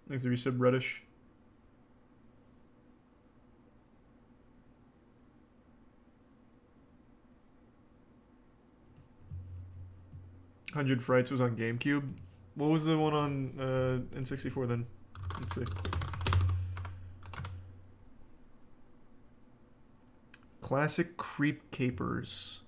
Thanks to resub reddish. Hundred Frights was on GameCube. What was the one on N64 then? Let's see. Classic Creep Capers.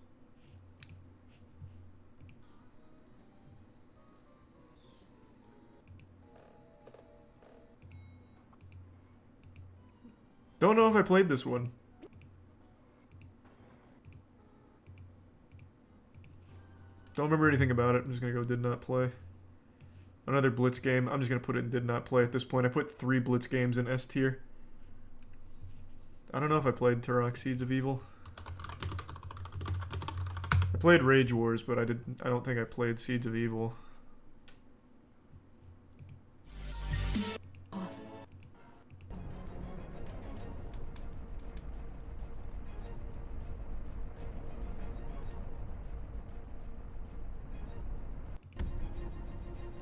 Don't know if I played this one. Don't remember anything about it. I'm just gonna go did not play. Another Blitz game. I'm just gonna put it in did not play at this point. I put 3 Blitz games in S tier. I don't know if I played Turok Seeds of Evil. I played Rage Wars, but I don't think I played Seeds of Evil.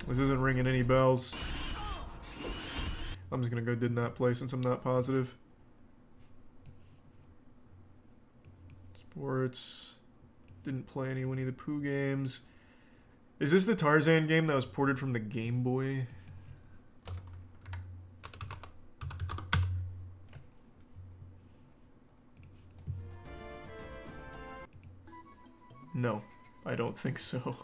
This isn't ringing any bells. I'm just gonna go did not play since I'm not positive. Sports. Didn't play any Winnie the Pooh games. Is this the Tarzan game that was ported from the Game Boy? No, I don't think so.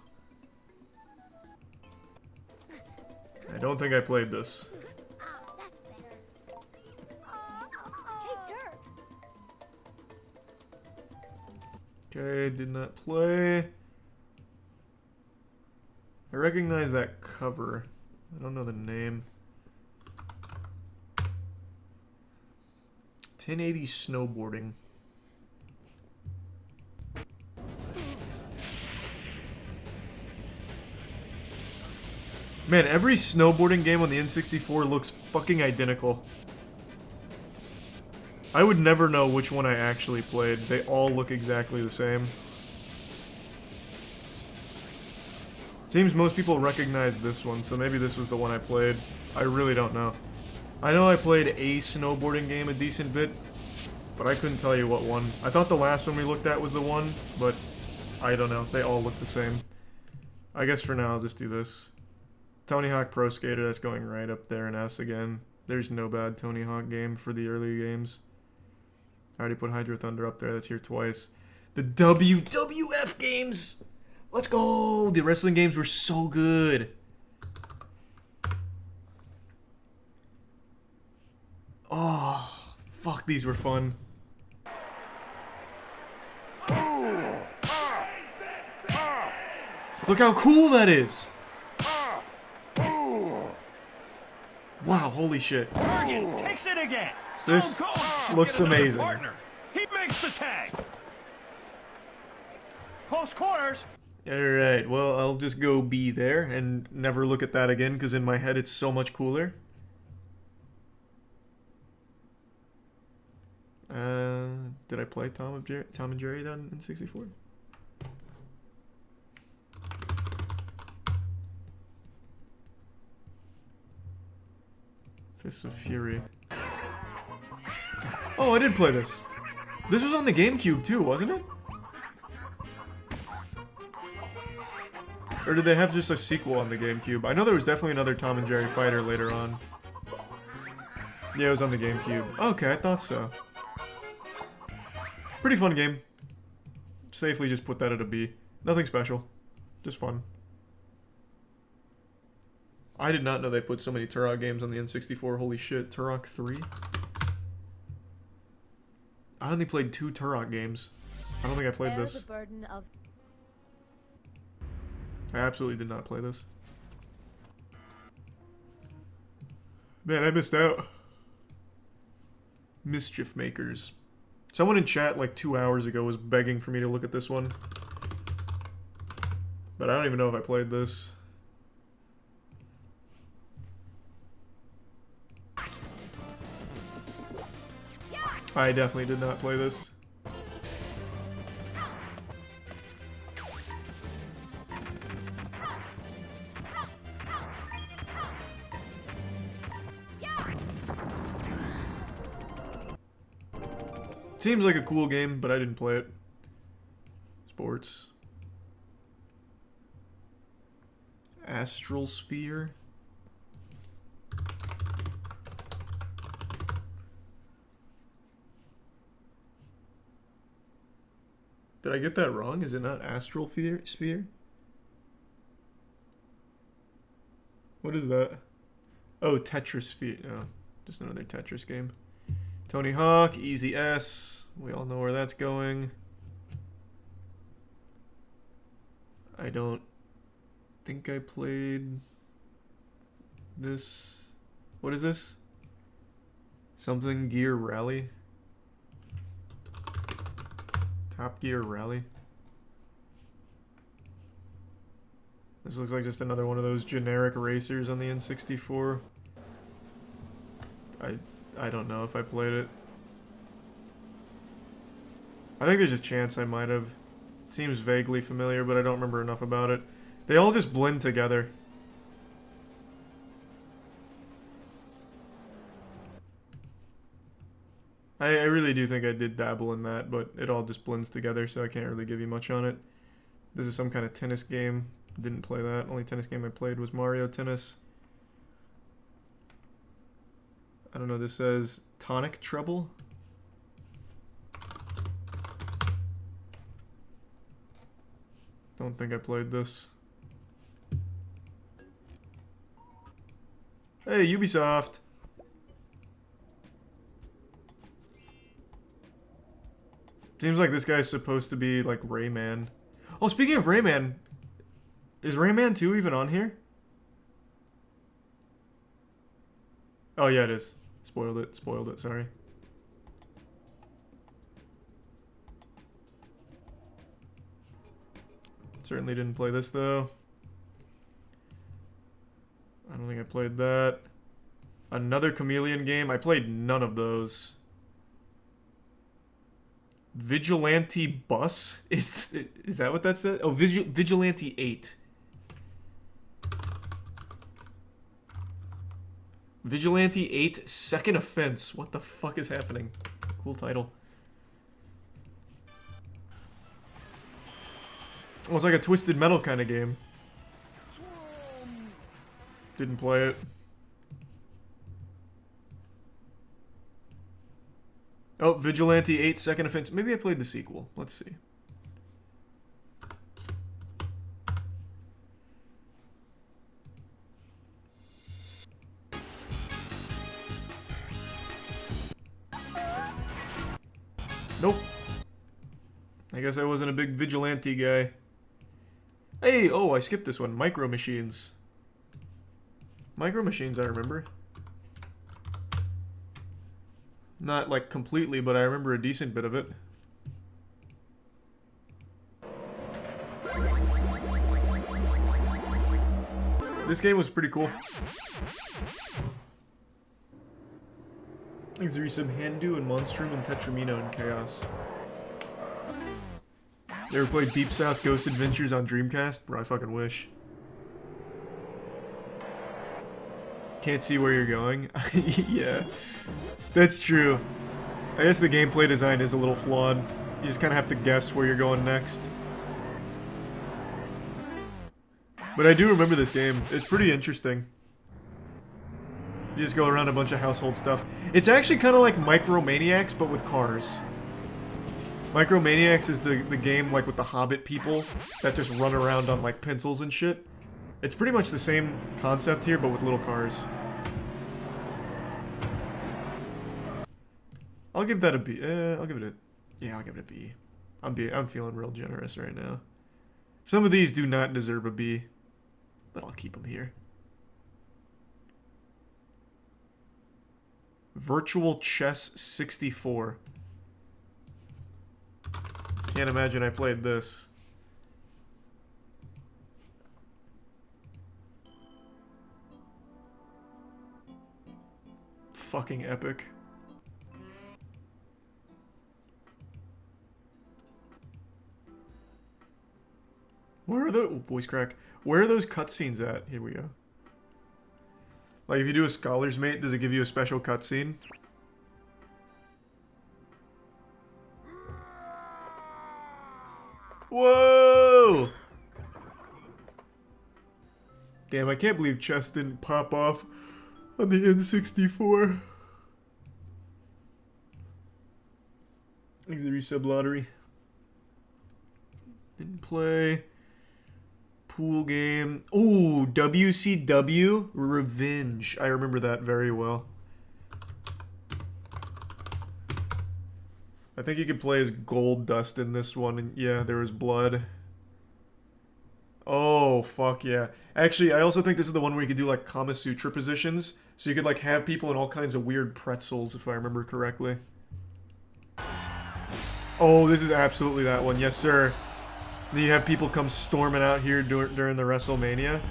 I don't think I played this. Okay, did not play. I recognize that cover. I don't know the name. 1080 snowboarding. Man, every snowboarding game on the N64 looks fucking identical. I would never know which one I actually played. They all look exactly the same. Seems most people recognize this one, so maybe this was the one I played. I really don't know. I know I played a snowboarding game a decent bit, but I couldn't tell you what one. I thought the last one we looked at was the one, but I don't know. They all look the same. I guess for now I'll just do this. Tony Hawk Pro Skater, that's going right up there in S again. There's no bad Tony Hawk game for the early games. I already put Hydro Thunder up there, that's here twice. The WWF games! Let's go! The wrestling games were so good. Oh, fuck, these were fun. Look how cool that is! Wow, holy shit. Morgan takes it again. This looks amazing. Partner. He makes the tag. Close quarters. Alright, well, I'll just go B there and never look at that again, because in my head it's so much cooler. Did I play Tom and Jerry then in 64? Fists of Fury. Oh, I did play this. This was on the GameCube too, wasn't it? Or did they have just a sequel on the GameCube? I know there was definitely another Tom and Jerry fighter later on. Yeah, it was on the GameCube. Okay, I thought so. Pretty fun game. Safely just put that at a B. Nothing special. Just fun. I did not know they put so many Turok games on the N64. Holy shit. Turok 3? I only played 2 Turok games. I don't think I played this. I absolutely did not play this. Man, I missed out. Mischief Makers. Someone in chat like 2 hours ago was begging for me to look at this one. But I don't even know if I played this. I definitely did not play this. Seems like a cool game, but I didn't play it. Sports. Astral Sphere. Did I get that wrong? Is it not Astral Sphere? What is that? Oh, Tetris Sphere. Oh, just another Tetris game. Tony Hawk, Easy S. We all know where that's going. I don't think I played this. What is this? Something Gear Rally? Top Gear Rally? This looks like just another one of those generic racers on the N64. I don't know if I played it. I think there's a chance I might have. It seems vaguely familiar, but I don't remember enough about it. They all just blend together. I really do think I did dabble in that, but it all just blends together, so I can't really give you much on it. This is some kind of tennis game. Didn't play that. Only tennis game I played was Mario Tennis. I don't know, this says Tonic Trouble. Don't think I played this. Hey, Ubisoft! Seems like this guy's supposed to be like Rayman. Oh, speaking of Rayman, is Rayman 2 even on here? Oh yeah, it is. Spoiled it, sorry. Certainly didn't play this though. I don't think I played that. Another Chameleon game. I played none of those. Vigilante Bus? Is that what that said? Oh, Vigilante 8. Vigilante 8 Second Offense. What the fuck is happening? Cool title. Oh, it's like a Twisted Metal kind of game. Didn't play it. Oh, Vigilante 8 Second Offense. Maybe I played the sequel. Let's see. Nope. I guess I wasn't a big Vigilante guy. Hey, oh, I skipped this one. Micro Machines. Micro Machines, I remember. Not, like, completely, but I remember a decent bit of it. This game was pretty cool. There's some Handu and Monstrum and Tetramino and Chaos. You ever played Deep South Ghost Adventures on Dreamcast? Bro, I fucking wish. Can't see where you're going? Yeah. That's true. I guess the gameplay design is a little flawed. You just kind of have to guess where you're going next. But I do remember this game. It's pretty interesting. You just go around a bunch of household stuff. It's actually kind of like Micromaniacs, but with cars. Micromaniacs is the game like with the Hobbit people that just run around on like pencils and shit. It's pretty much the same concept here, but with little cars. I'll give that a B. I'll give it a... Yeah, I'll give it a B. I'm feeling real generous right now. Some of these do not deserve a B, but I'll keep them here. Virtual Chess 64. Can't imagine I played this. Fucking epic. Where are the voice crack? Where are those cutscenes at? Here we go. Like if you do a Scholar's Mate, does it give you a special cutscene? Whoa! Damn, I can't believe chess didn't pop off on the N64. Thanks the resub lottery. Didn't play. Pool game. Ooh, WCW Revenge. I remember that very well. I think you could play as Gold Dust in this one, and yeah, there was blood. Oh, fuck yeah. Actually, I also think this is the one where you could do, like, Kama Sutra positions, so you could, like, have people in all kinds of weird pretzels, if I remember correctly. Oh, this is absolutely that one. Yes, sir. Then you have people come storming out here during the WrestleMania.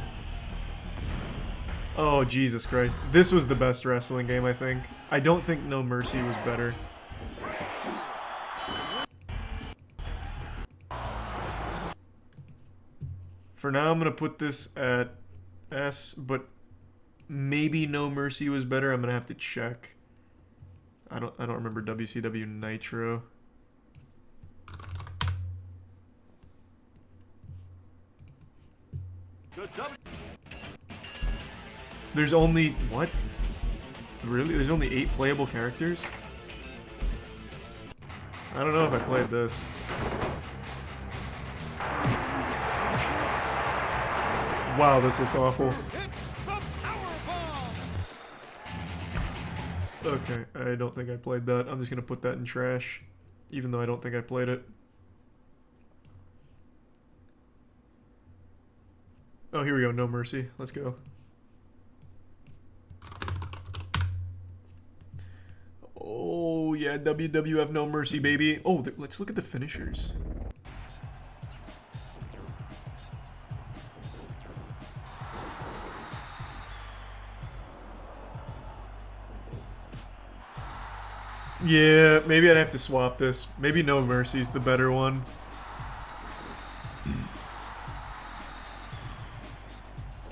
Oh, Jesus Christ. This was the best wrestling game, I think. I don't think No Mercy was better. For now, I'm gonna put this at S, but maybe No Mercy was better. I'm gonna have to check. I don't remember WCW Nitro. There's only what? Really? There's only 8 playable characters? I don't know if I played this. Wow, this looks awful. Okay, I don't think I played that. I'm just gonna put that in trash, even though I don't think I played it. Oh, here we go. No Mercy. Let's go. Oh, yeah. WWF No Mercy, baby. Oh, let's look at the finishers. Yeah, maybe I'd have to swap this. Maybe No Mercy's the better one.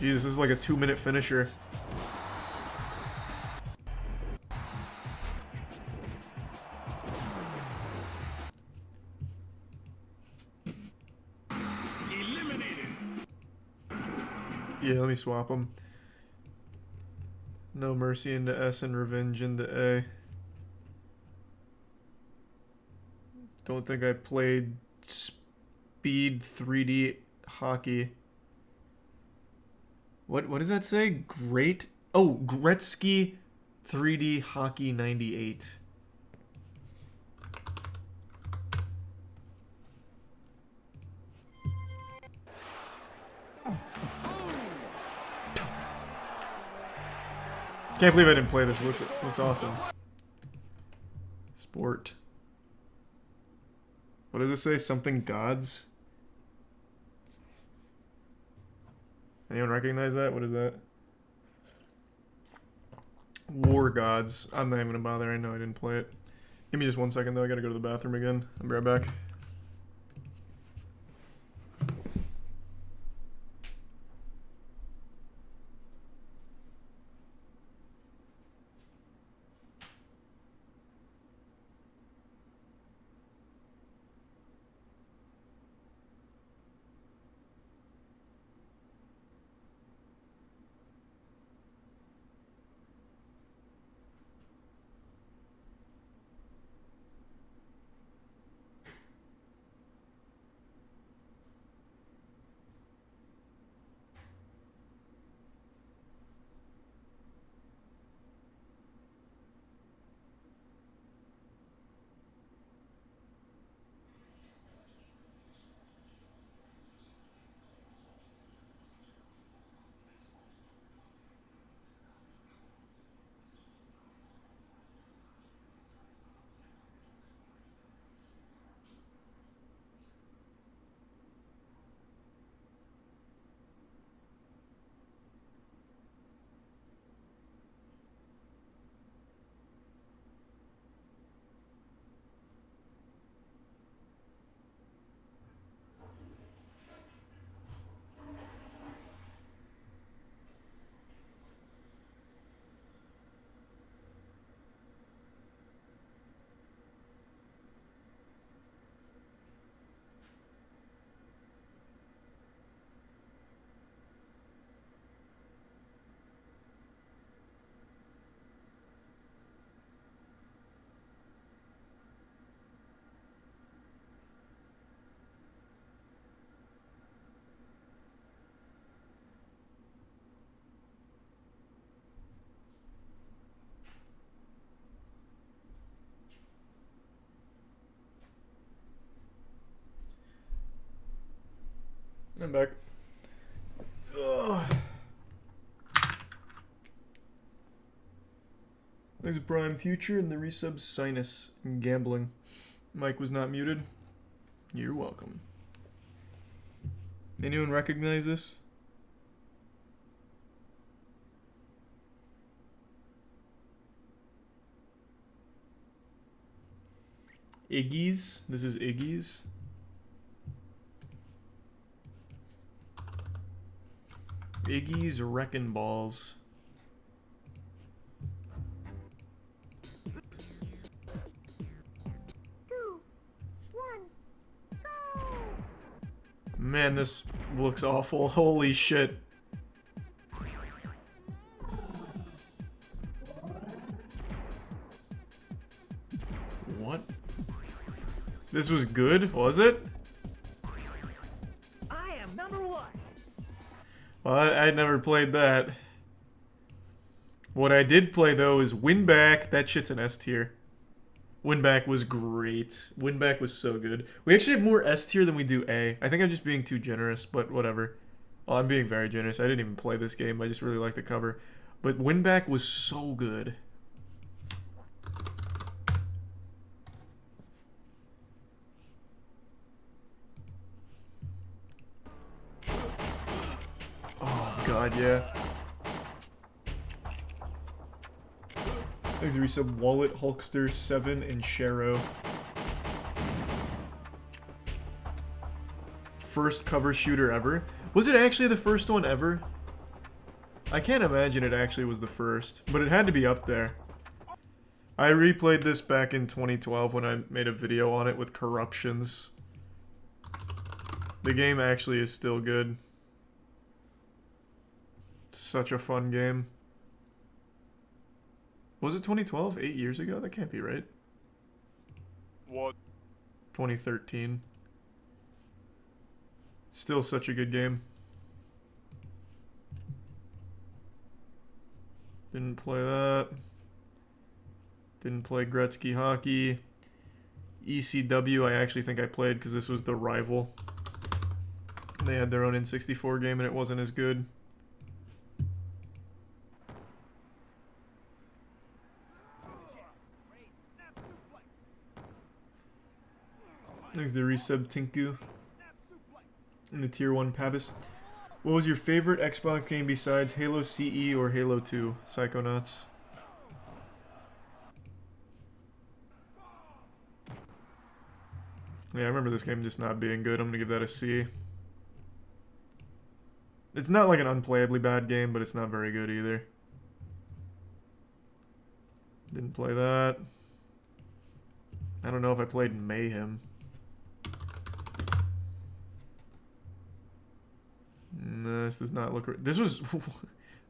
Jesus, this is like a 2-minute finisher. Yeah, let me swap them. No Mercy into S and Revenge into A. Don't think I played Speed 3D Hockey. What does that say? Great? Oh, Gretzky 3D Hockey 98. Can't believe I didn't play this. It looks awesome. Sport. What does it say? Something gods? Anyone recognize that? What is that? War gods. I'm not even gonna bother. I know I didn't play it. Give me just 1 second though. I gotta go to the bathroom again. I'll be right back. I'm back. Ugh. There's a Prime Future and the resub Sinus and Gambling. Mike was not muted. You're welcome. Anyone recognize this? Iggy's. This is Iggy's. Iggy's Wreckin' Balls. Man, this looks awful. Holy shit. What? This was good, was it? I am number one. Well, I never played that. What I did play, though, is Winback. That shit's an S tier. Winback was great. Winback was so good. We actually have more S tier than we do A. I think I'm just being too generous, but whatever. Well, I'm being very generous. I didn't even play this game. I just really like the cover. But Winback was so good. Oh, God, yeah. Thanks to resub Wallet, Hulkster, 7, and Sharo. First cover shooter ever. Was it actually the first one ever? I can't imagine it actually was the first, but it had to be up there. I replayed this back in 2012 when I made a video on it with corruptions. The game actually is still good. Such a fun game. Was it 2012? 8 years ago? That can't be right. What? 2013. Still such a good game. Didn't play that. Didn't play Gretzky Hockey. ECW I actually think I played because this was the rival. They had their own N64 game and it wasn't as good. There's the resub Tinku. And the tier 1 Pabis. What was your favorite Xbox game besides Halo CE or Halo 2? Psychonauts. Yeah, I remember this game just not being good. I'm gonna give that a C. It's not like an unplayably bad game, but it's not very good either. Didn't play that. I don't know if I played Mayhem. No, this does not look... This was...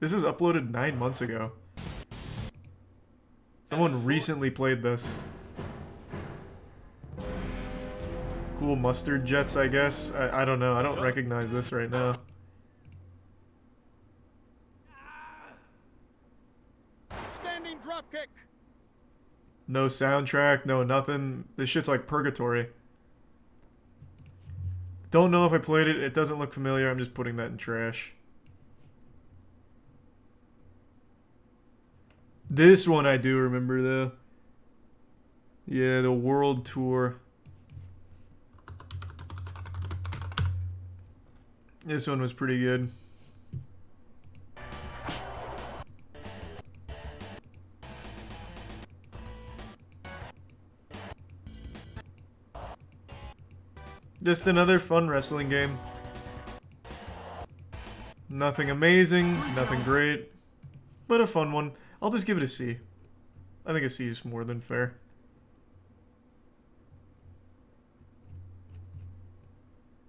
this was uploaded 9 months ago. Someone recently played this. Cool mustard jets, I guess. I don't know. I don't recognize this right now. Standing dropkick. No soundtrack, no nothing. This shit's like purgatory. Don't know if I played it. It doesn't look familiar. I'm just putting that in trash. This one I do remember, though. Yeah, the World Tour. This one was pretty good. Just another fun wrestling game. Nothing amazing, nothing great, but a fun one. I'll just give it a C. I think a C is more than fair.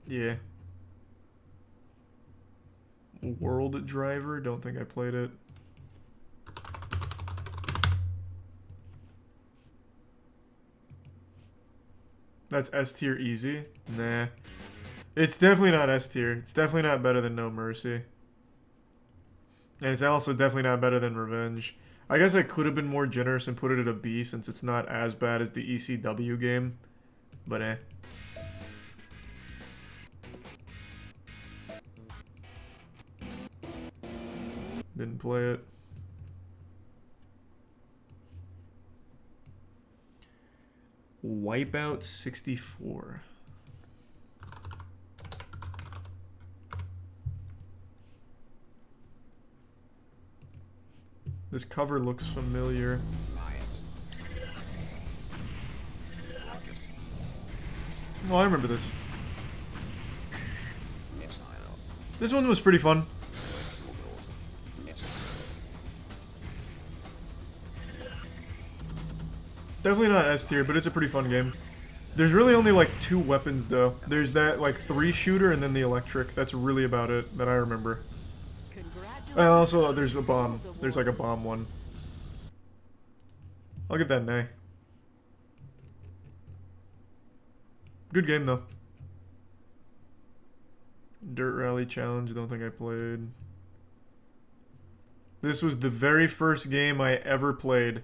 Yeah. World Driver, don't think I played it. That's S tier easy? Nah. It's definitely not S tier. It's definitely not better than No Mercy. And it's also definitely not better than Revenge. I guess I could have been more generous and put it at a B since it's not as bad as the ECW game. But eh. Didn't play it. Wipeout 64. This cover looks familiar. Oh, I remember this. This one was pretty fun. Definitely not S tier, but it's a pretty fun game. There's really only like 2 weapons though. There's that like 3 shooter and then the electric. That's really about it that I remember. And also there's a bomb. There's like a bomb one. I'll give that an A. Good game though. Dirt Rally Challenge, don't think I played. This was the very first game I ever played.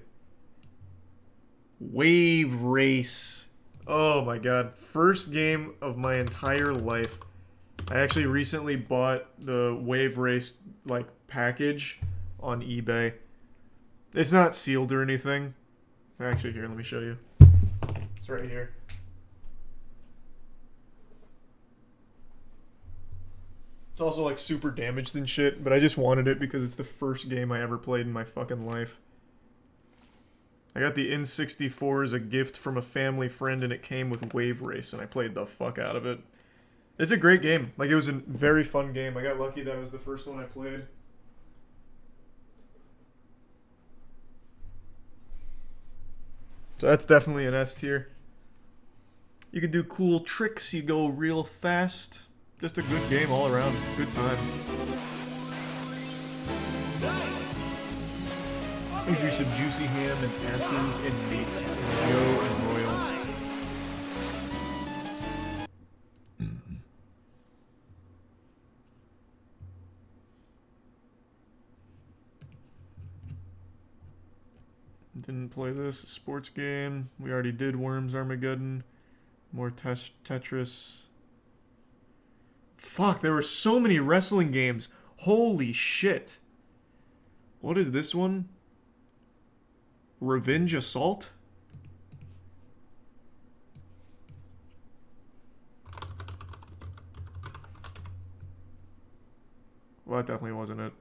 Wave Race. Oh my god. First game of my entire life. I actually recently bought the Wave Race like package on eBay. It's not sealed or anything. Actually, here, let me show you. It's right here. It's also like super damaged and shit, but I just wanted it because it's the first game I ever played in my fucking life. I got the N64 as a gift from a family friend and it came with Wave Race and I played the fuck out of it. It's a great game. Like, it was a very fun game. I got lucky that it was the first one I played. So that's definitely an S tier. You can do cool tricks, you go real fast. Just a good game all around. Good time. Brings me some juicy ham and asses and meat. And Joe and Royal. Didn't play this. Sports game. We already did Worms Armageddon. More Tetris. Fuck, there were so many wrestling games. Holy shit. What is this one? Revenge Assault? Well, that definitely wasn't it.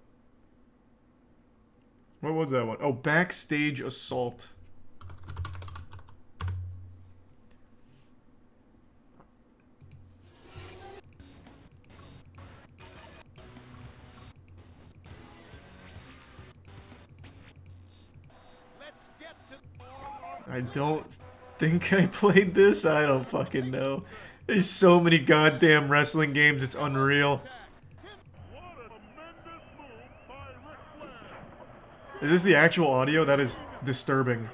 What was that one? Oh, Backstage Assault. I don't think I played this. I don't fucking know. There's so many goddamn wrestling games, it's unreal. Is this the actual audio? That is disturbing.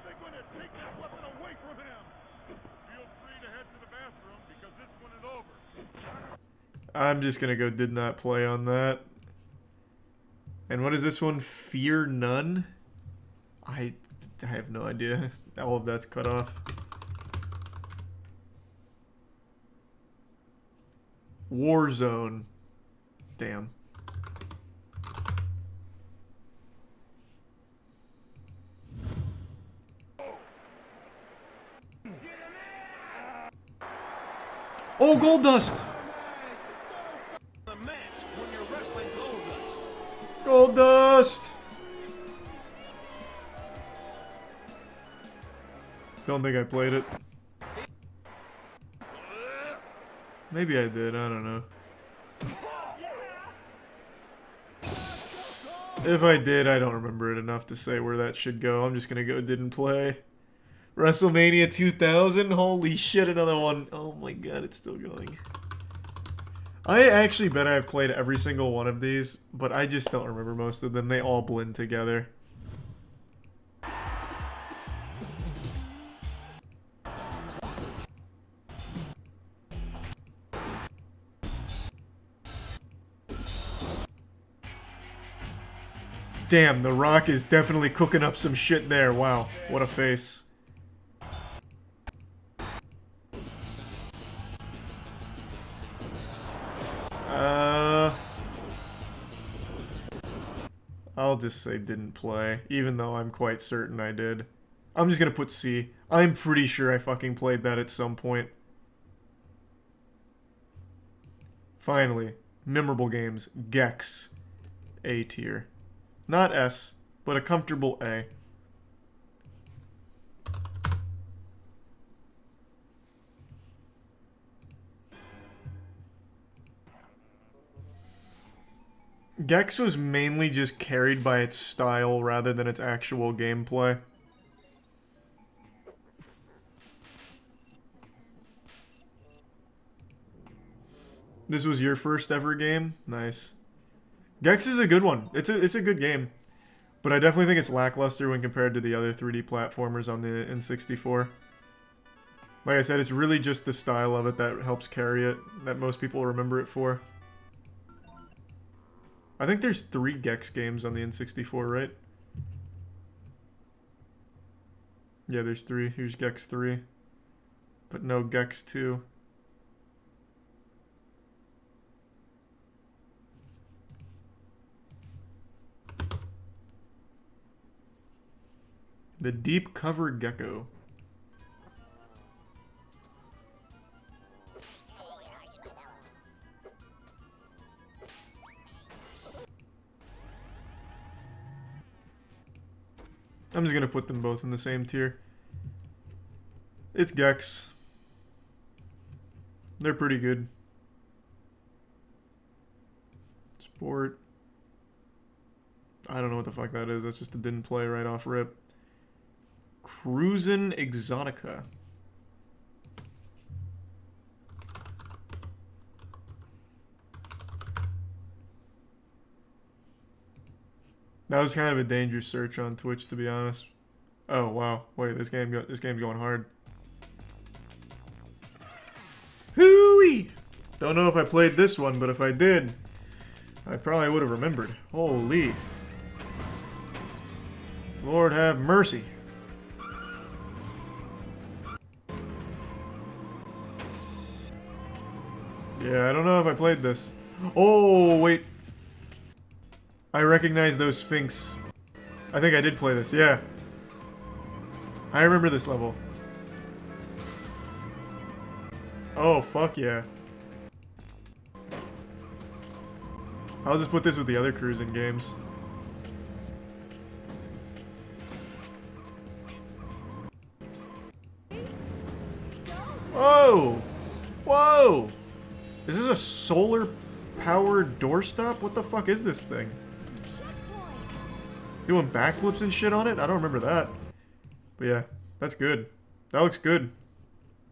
I'm just gonna go did not play on that. And what is this one? Fear None? I have no idea. All of that's cut off. Warzone. Damn. Oh, Gold Dust! Gold Dust! Don't think I played it. Maybe I did, I don't know. If I did, I don't remember it enough to say where that should go. I'm just gonna go didn't play. WrestleMania 2000? Holy shit, another one. Oh my god, it's still going. I actually bet I've played every single one of these, but I just don't remember most of them. They all blend together. Damn, The Rock is definitely cooking up some shit there. Wow, what a face. I'll just say didn't play, even though I'm quite certain I did. I'm just gonna put C. I'm pretty sure I fucking played that at some point. Finally, memorable games. Gex. A tier. Not S, but a comfortable A. Gex was mainly just carried by its style rather than its actual gameplay. This was your first ever game? Nice. Gex is a good one. It's a good game. But I definitely think it's lackluster when compared to the other 3D platformers on the N64. Like I said, it's really just the style of it that helps carry it, that most people remember it for. I think there's 3 Gex games on the N64, right? Yeah, there's 3. Here's Gex 3. But no Gex 2. The Deep Cover Gecko. I'm just gonna put them both in the same tier. It's Gex. They're pretty good. Sport. I don't know what the fuck that is. That's just a didn't play right off rip. Cruisin' Exotica. That was kind of a dangerous search on Twitch, to be honest. Oh wow! Wait, this game's going hard. Hooey! Don't know if I played this one, but if I did, I probably would have remembered. Holy! Lord have mercy! Yeah, I don't know if I played this. Oh wait. I recognize those Sphinx. I think I did play this, yeah. I remember this level. Oh, fuck yeah. I'll just put this with the other cruising games. Whoa! Whoa! Is this a solar-powered doorstop? What the fuck is this thing? Doing backflips and shit on it? I don't remember that. But yeah, that's good. That looks good.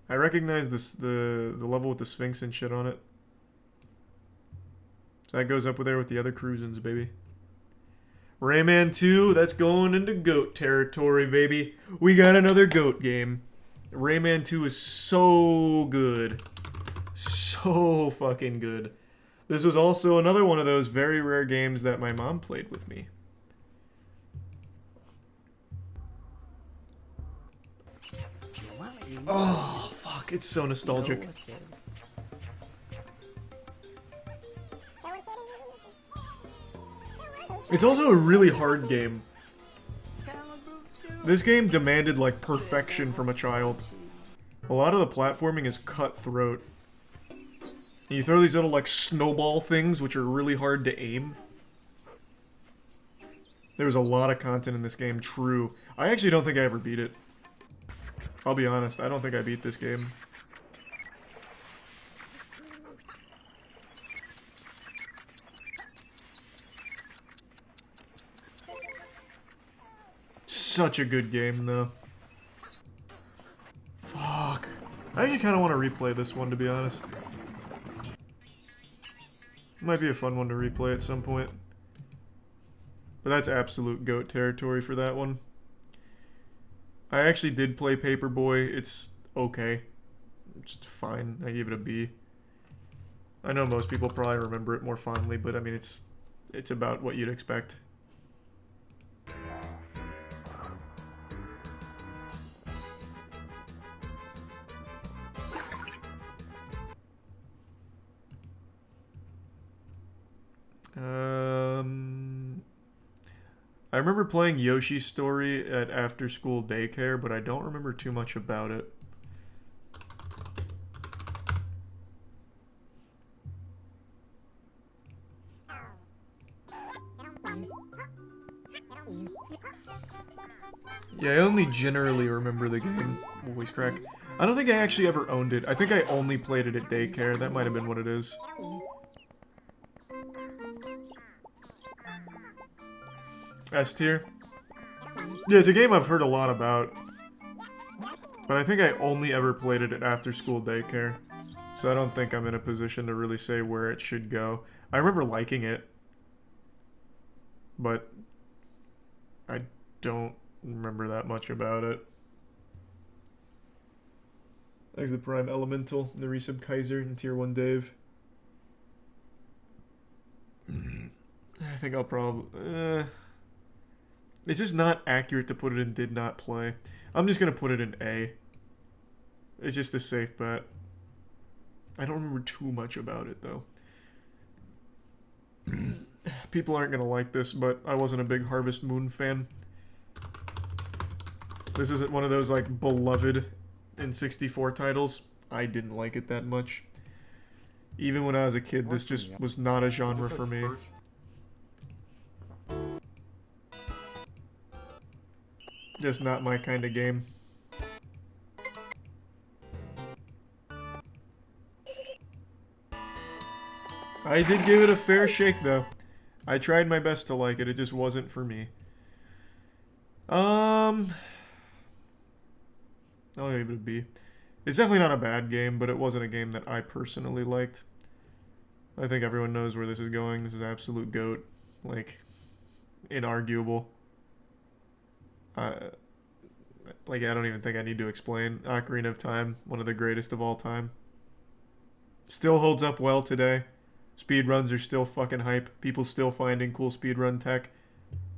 I recognize this the level with the Sphinx and shit on it. So that goes up with there with the other cruisins, baby. Rayman 2, that's going into GOAT territory, baby. We got another GOAT game. Rayman 2 is so good. So fucking good. This was also another one of those very rare games that my mom played with me. Oh, fuck. It's so nostalgic. It's also a really hard game. This game demanded, like, perfection from a child. A lot of the platforming is cutthroat. And you throw these little, like, snowball things, which are really hard to aim. There's a lot of content in this game, true. I actually don't think I ever beat it. I'll be honest, I don't think I beat this game. Such a good game, though. Fuck. I actually kind of want to replay this one, to be honest. Might be a fun one to replay at some point. But that's absolute GOAT territory for that one. I actually did play Paperboy. It's okay. It's fine. I gave it a B. I know most people probably remember it more fondly, but I mean, it's about what you'd expect. I remember playing Yoshi's Story at after school daycare, but I don't remember too much about it. Yeah, I only generally remember the game. Voice crack. I don't think I actually ever owned it. I think I only played it at daycare. That might have been what it is. S tier? Yeah, it's a game I've heard a lot about. But I think I only ever played it at after school daycare. So I don't think I'm in a position to really say where it should go. I remember liking it. But I don't remember that much about it. There's the Prime Elemental, the Resub Kaiser, and Tier 1 Dave. I think I'll probably... it's just not accurate to put it in did not play. I'm just going to put it in A. It's just a safe bet. I don't remember too much about it, though. People aren't going to like this, but I wasn't a big Harvest Moon fan. This isn't one of those, like, beloved N64 titles. I didn't like it that much. Even when I was a kid, this just was not a genre for me. Just not my kind of game. I did give it a fair shake, though. I tried my best to like it, it just wasn't for me. I'll give it a B. It's definitely not a bad game, but it wasn't a game that I personally liked. I think everyone knows where this is going. This is absolute GOAT. Like, inarguable. Like, I don't even think I need to explain. Ocarina of Time, one of the greatest of all time. Still holds up well today. Speedruns are still fucking hype. People still finding cool speedrun tech.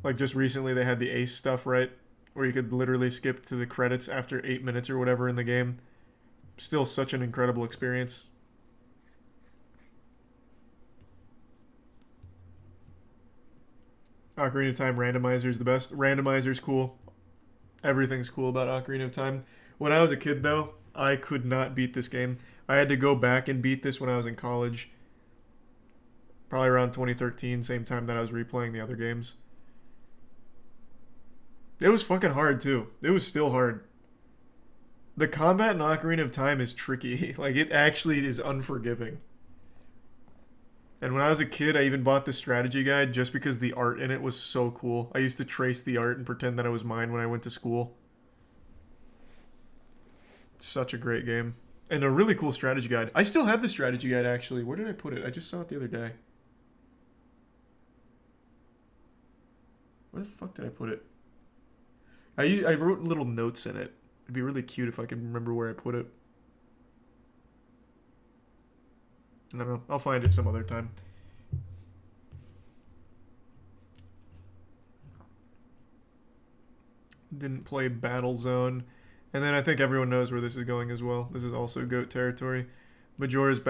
Like, just recently they had the Ace stuff, right? Where you could literally skip to the credits after 8 minutes or whatever in the game. Still such an incredible experience. Ocarina of Time randomizer is the best. Randomizer's cool. Everything's cool about Ocarina of Time. When I was a kid, though, I could not beat this game. I had to go back and beat this when I was in college. Probably around 2013, same time that I was replaying the other games. It was fucking hard, too. It was still hard. The combat in Ocarina of Time is tricky. Like, it actually is unforgiving. And when I was a kid, I even bought the strategy guide just because the art in it was so cool. I used to trace the art and pretend that it was mine when I went to school. Such a great game. And a really cool strategy guide. I still have the strategy guide, actually. Where did I put it? I just saw it the other day. Where the fuck did I put it? I wrote little notes in it. It'd be really cute if I could remember where I put it. I don't know. I'll find it some other time. Didn't play Battlezone. And then I think everyone knows where this is going as well. This is also GOAT territory. Majora's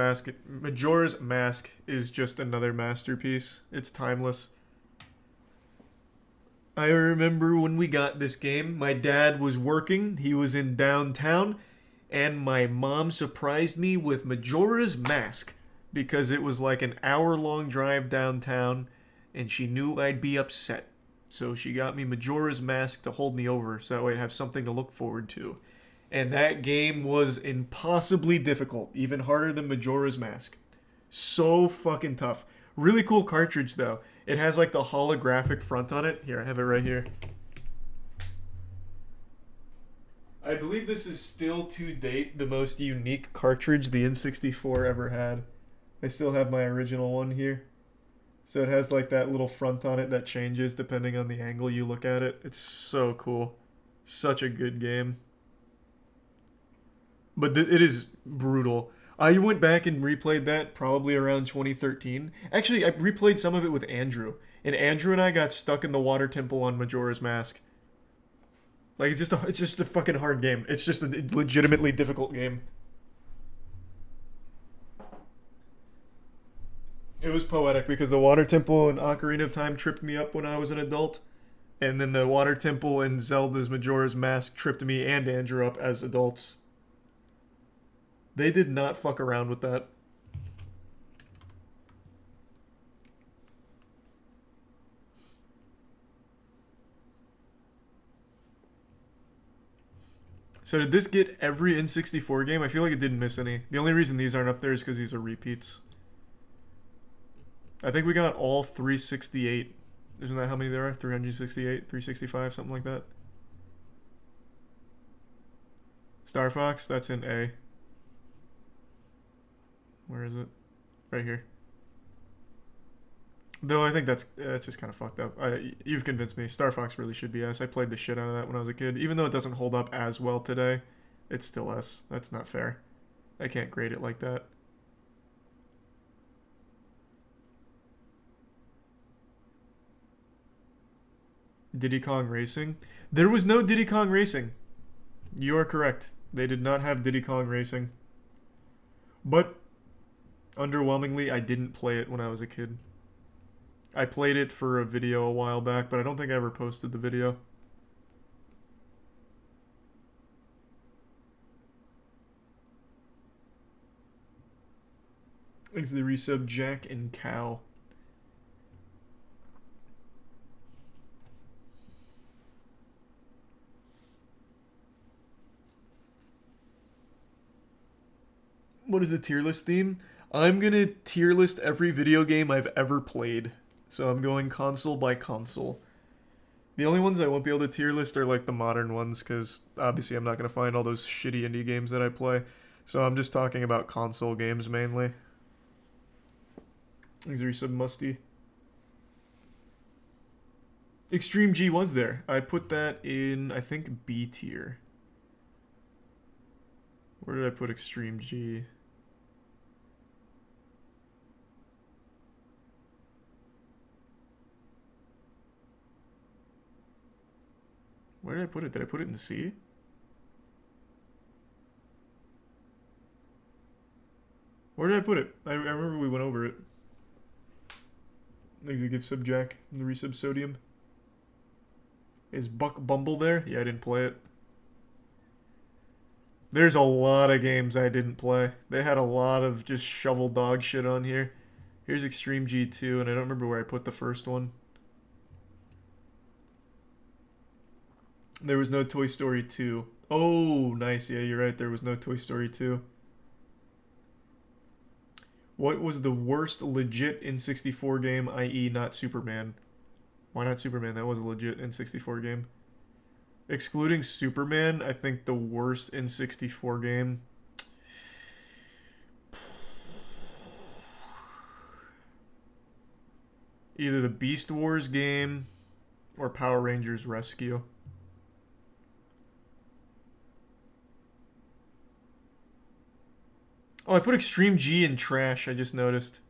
Mask is just another masterpiece. It's timeless. I remember when we got this game, my dad was working. He was in downtown. And my mom surprised me with Majora's Mask. Because it was like an hour-long drive downtown. And she knew I'd be upset. So she got me Majora's Mask to hold me over. So that way I'd have something to look forward to. And that game was impossibly difficult. Even harder than Majora's Mask. So fucking tough. Really cool cartridge, though. It has like the holographic front on it. Here, I have it right here. I believe this is still to date the most unique cartridge the N64 ever had. I still have my original one here. So it has like that little front on it that changes depending on the angle you look at it. It's so cool. Such a good game. But it is brutal. I went back and replayed that probably around 2013. Actually, I replayed some of it with Andrew. And Andrew and I got stuck in the water temple on Majora's Mask. Like, it's just a fucking hard game. It's just a legitimately difficult game. It was poetic because the water temple and Ocarina of Time tripped me up when I was an adult. And then the Water Temple and Zelda's Majora's Mask tripped me and Andrew up as adults. They did not fuck around with that. So did this get every N64 game? I feel like it didn't miss any. The only reason these aren't up there is because these are repeats. I think we got all 368. Isn't that how many there are? 368, 365, something like that. Star Fox, that's in A. Where is it? Right here. Though I think that's just kind of fucked up. You've convinced me. Star Fox really should be S. I played the shit out of that when I was a kid. Even though it doesn't hold up as well today, it's still S. That's not fair. I can't grade it like that. Diddy Kong Racing? There was no Diddy Kong Racing. You are correct. They did not have Diddy Kong Racing. But, underwhelmingly, I didn't play it when I was a kid. I played it for a video a while back, but I don't think I ever posted the video. Thanks to the resub, Jack and Cow. What is the tier list theme? I'm gonna tier list every video game I've ever played. So I'm going console by console. The only ones I won't be able to tier list are like the modern ones, because obviously I'm not going to find all those shitty indie games that I play. So I'm just talking about console games mainly. These are some musty. Extreme G was there. I put that in, I think, B tier. Where did I put Extreme G? Where did I put it? Did I put it in C? Where did I put it? I remember we went over it. Thanks to give sub Jack the resub sodium. Is Buck Bumble there? Yeah, I didn't play it. There's a lot of games I didn't play. They had a lot of just shovel dog shit on here. Here's Extreme G2, and I don't remember where I put the first one. There was no Toy Story 2. Oh, nice. Yeah, you're right. There was no Toy Story 2. What was the worst legit N64 game, i.e. not Superman? Why not Superman? That was a legit N64 game. Excluding Superman, I think the worst N64 game... either the Beast Wars game or Power Rangers Rescue. Oh, I put Extreme G in trash, I just noticed.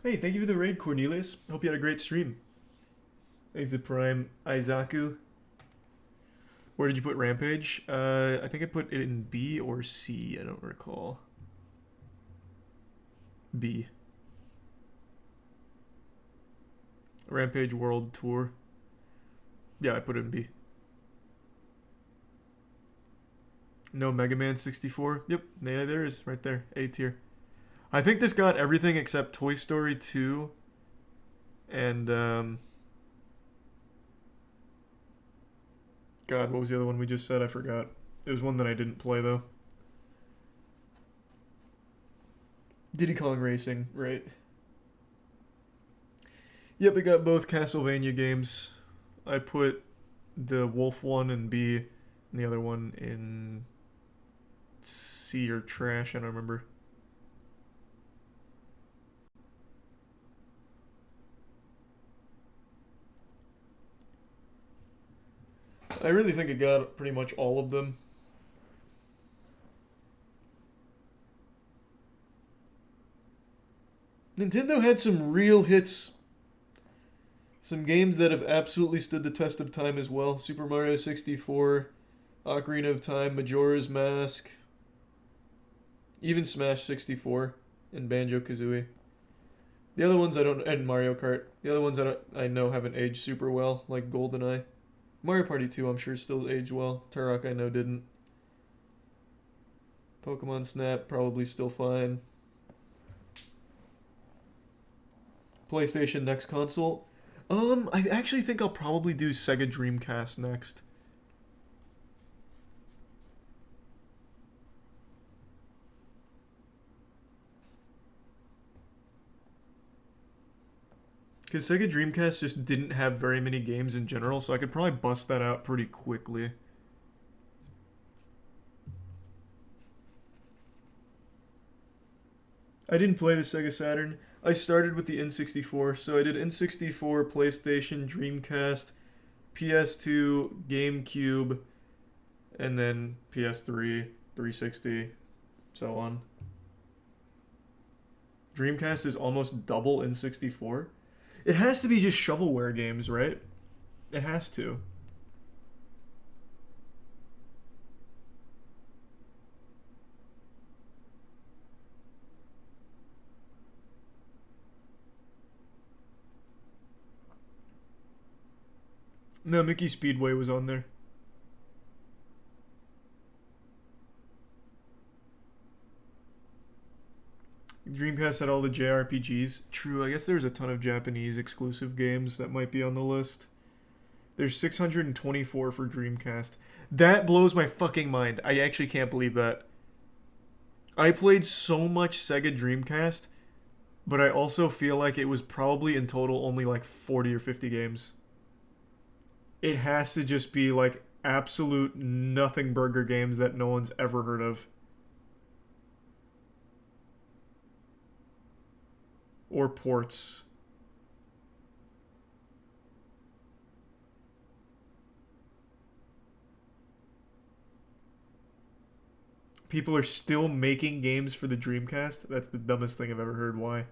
Hey, thank you for the raid, Cornelius. Hope you had a great stream. Thanks to Prime Aizaku. Where did you put Rampage? I think I put it in B or C, I don't recall. B. Rampage World Tour. Yeah, I put it in B. No Mega Man 64. Yep, yeah, there is right there. A tier. I think this got everything except Toy Story 2 and God, what was the other one we just said? I forgot. It was one that I didn't play though. Diddy Kong Racing, right? Yep, it got both Castlevania games. I put the Wolf one in B, and the other one in C or trash, I don't remember. I really think it got pretty much all of them. Nintendo had some real hits. Some games that have absolutely stood the test of time as well. Super Mario 64, Ocarina of Time, Majora's Mask. Even Smash 64 and Banjo-Kazooie. The other ones I don't, and Mario Kart. The other ones I know haven't aged super well, like GoldenEye. Mario Party 2 I'm sure still aged well. Turok I know didn't. Pokemon Snap probably still fine. PlayStation next console. I actually think I'll probably do Sega Dreamcast next. Because Sega Dreamcast just didn't have very many games in general, so I could probably bust that out pretty quickly. I didn't play the Sega Saturn. I started with the N64, so I did N64, PlayStation, Dreamcast, PS2, GameCube, and then PS3, 360, so on. Dreamcast is almost double N64. It has to be just shovelware games, right? It has to. No, Mickey Speedway was on there. Dreamcast had all the JRPGs. True, I guess there's a ton of Japanese exclusive games that might be on the list. There's 624 for Dreamcast. That blows my fucking mind. I actually can't believe that. I played so much Sega Dreamcast, but I also feel like it was probably in total only like 40 or 50 games. It has to just be like absolute nothing burger games that no one's ever heard of. Or ports. People are still making games for the Dreamcast? That's the dumbest thing I've ever heard. Why?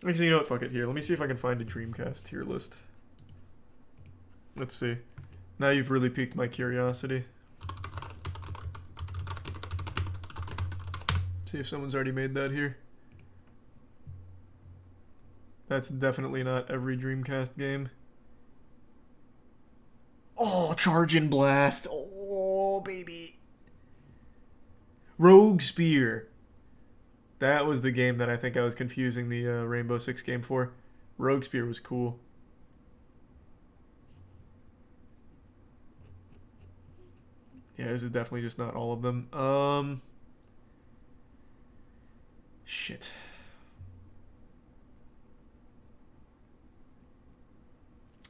Actually, you know what? Fuck it. Here, let me see if I can find a Dreamcast tier list. Let's see. Now you've really piqued my curiosity. See if someone's already made that here. That's definitely not every Dreamcast game. Oh, Charge and Blast. Oh, baby. Rogue Spear. That was the game that I think I was confusing the Rainbow Six game for. Rogue Spear was cool. Yeah, this is definitely just not all of them. Shit.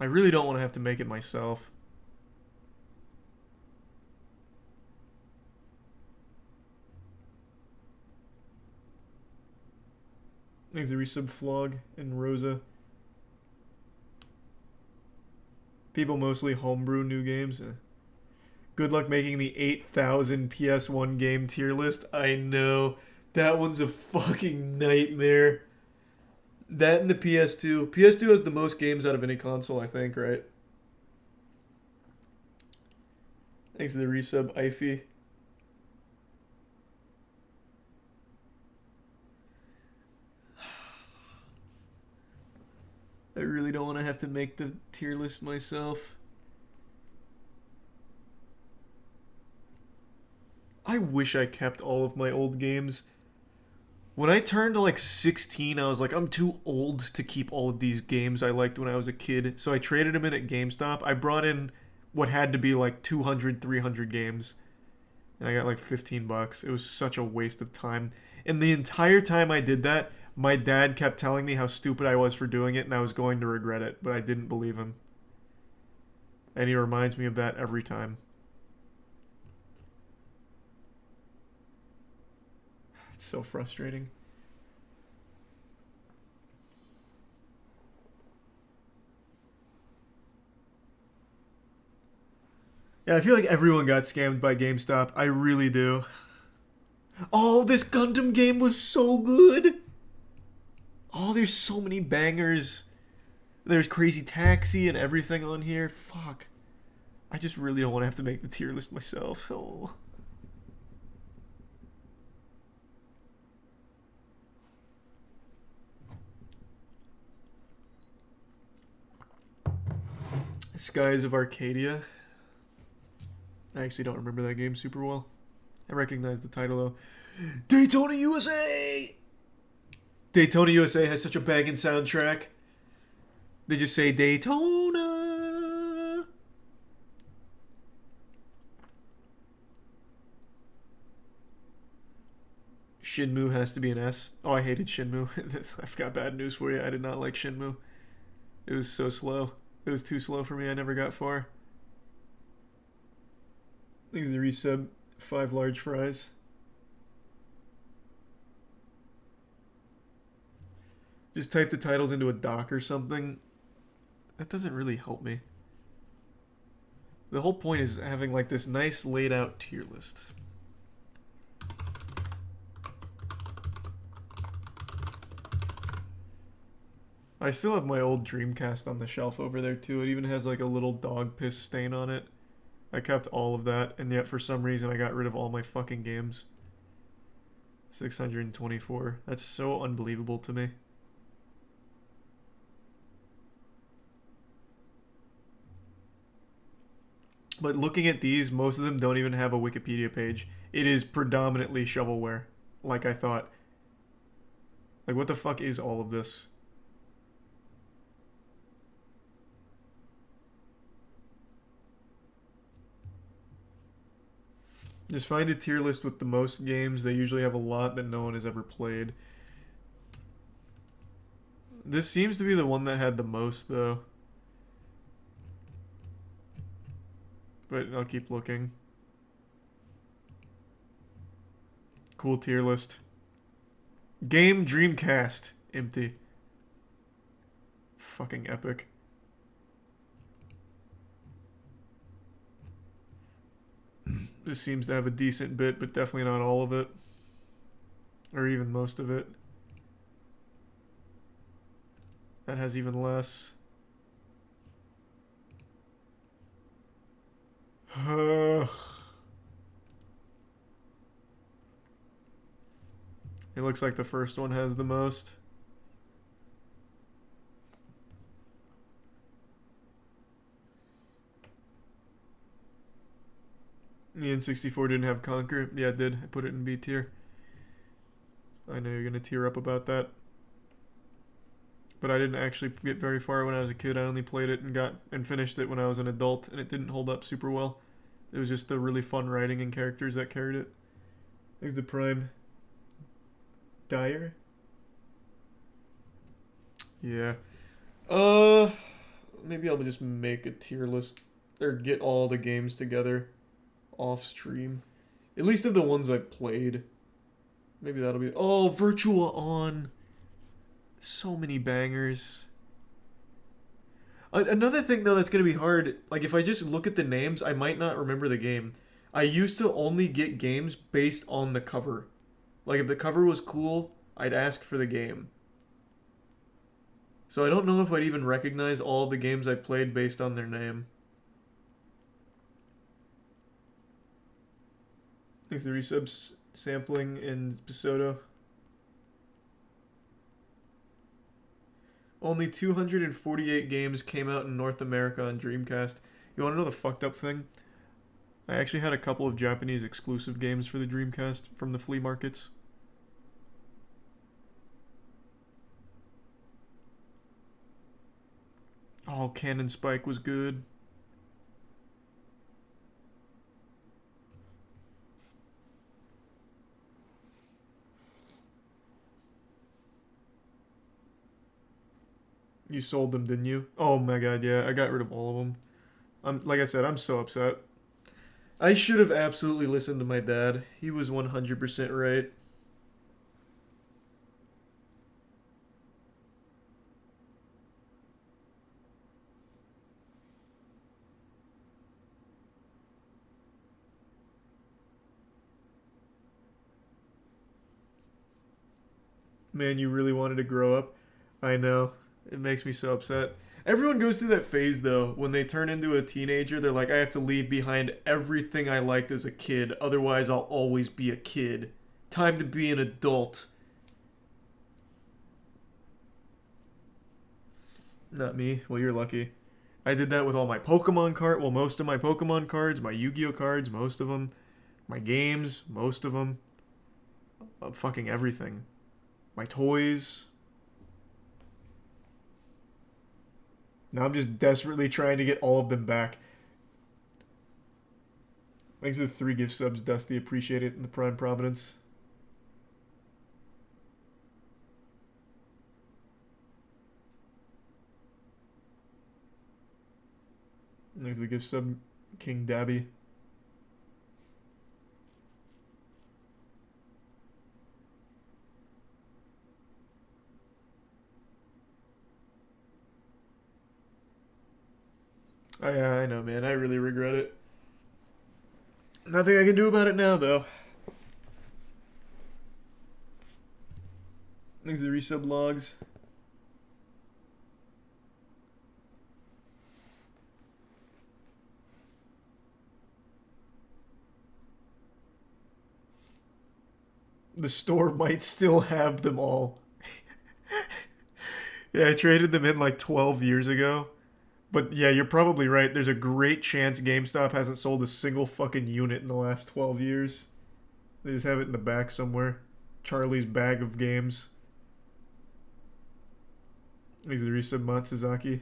I really don't want to have to make it myself. Thanks to Resub Flog and Rosa. People mostly homebrew new games. Good luck making the 8,000 PS1 game tier list. I know. That one's a fucking nightmare. That and the PS2. PS2 has the most games out of any console, I think, right? Thanks to the resub, Ify. I really don't want to have to make the tier list myself. I wish I kept all of my old games. When I turned to like 16, I was like, I'm too old to keep all of these games I liked when I was a kid. So I traded them in at GameStop. I brought in what had to be like 200, 300 games. And I got like $15. It was such a waste of time. And the entire time I did that, my dad kept telling me how stupid I was for doing it and I was going to regret it. But I didn't believe him. And he reminds me of that every time. It's so frustrating. Yeah, I feel like everyone got scammed by GameStop. I really do. Oh, this Gundam game was so good. Oh, there's so many bangers. There's Crazy Taxi and everything on here. Fuck. I just really don't want to have to make the tier list myself. Oh. Skies of Arcadia. I actually don't remember that game super well. I recognize the title though. Daytona USA! Daytona USA has such a banging soundtrack. They just say Daytona. Shinmu has to be an S. Oh, I hated Shinmu. I've got bad news for you. I did not like Shinmu. It was so slow. It was too slow for me. I never got far. Thanks to the resub. 5 large fries. Just type the titles into a doc or something. That doesn't really help me. The whole point is having like this nice laid out tier list. I still have my old Dreamcast on the shelf over there too. It even has like a little dog piss stain on it. I kept all of that, and yet for some reason I got rid of all my fucking games. 624. That's so unbelievable to me. But looking at these, most of them don't even have a Wikipedia page. It is predominantly shovelware, like I thought. Like, what the fuck is all of this? Just find a tier list with the most games. They usually have a lot that no one has ever played. This seems to be the one that had the most, though. But I'll keep looking. Cool tier list. Game Dreamcast. Empty. Fucking epic. This seems to have a decent bit, but definitely not all of it. Or even most of it. That has even less. It looks like the first one has the most. The N64 didn't have Conquer. Yeah, it did. I put it in B tier. I know you're going to tear up about that. But I didn't actually get very far when I was a kid. I only played it and finished it when I was an adult, and it didn't hold up super well. It was just the really fun writing and characters that carried it. There's the Prime. Dyer? Yeah. Maybe I'll just make a tier list or get all the games together off stream. At least of the ones I played. Maybe that'll be... Oh, Virtua On. So many bangers. Another thing, though, that's going to be hard, like, if I just look at the names, I might not remember the game. I used to only get games based on the cover. Like, if the cover was cool, I'd ask for the game. So I don't know if I'd even recognize all the games I played based on their name. Thanks to the resubs sampling in Pisoto. Only 248 games came out in North America on Dreamcast. You want to know the fucked up thing? I actually had a couple of Japanese exclusive games for the Dreamcast from the flea markets. Oh, Cannon Spike was good. You sold them, didn't you? Oh my god, yeah, I got rid of all of them. Like I said, I'm so upset. I should have absolutely listened to my dad. He was 100% right. Man, you really wanted to grow up? I know. It makes me so upset. Everyone goes through that phase though. When they turn into a teenager, they're like, I have to leave behind everything I liked as a kid. Otherwise, I'll always be a kid. Time to be an adult. Not me. Well, you're lucky. I did that with all my Pokemon cards. Well, most of my Pokemon cards, my Yu-Gi-Oh cards, most of them. My games, most of them. Fucking everything. My toys. Now I'm just desperately trying to get all of them back. Thanks to the 3 gift subs, Dusty. Appreciate it in the Prime Providence. Thanks to the gift sub, King Dabby. Oh, yeah, I know, man. I really regret it. Nothing I can do about it now, though. Thanks to the resub logs. The store might still have them all. Yeah, I traded them in like 12 years ago. But yeah, you're probably right. There's a great chance GameStop hasn't sold a single fucking unit in the last 12 years. They just have it in the back somewhere. Charlie's bag of games. He's the resub Matsuzaki.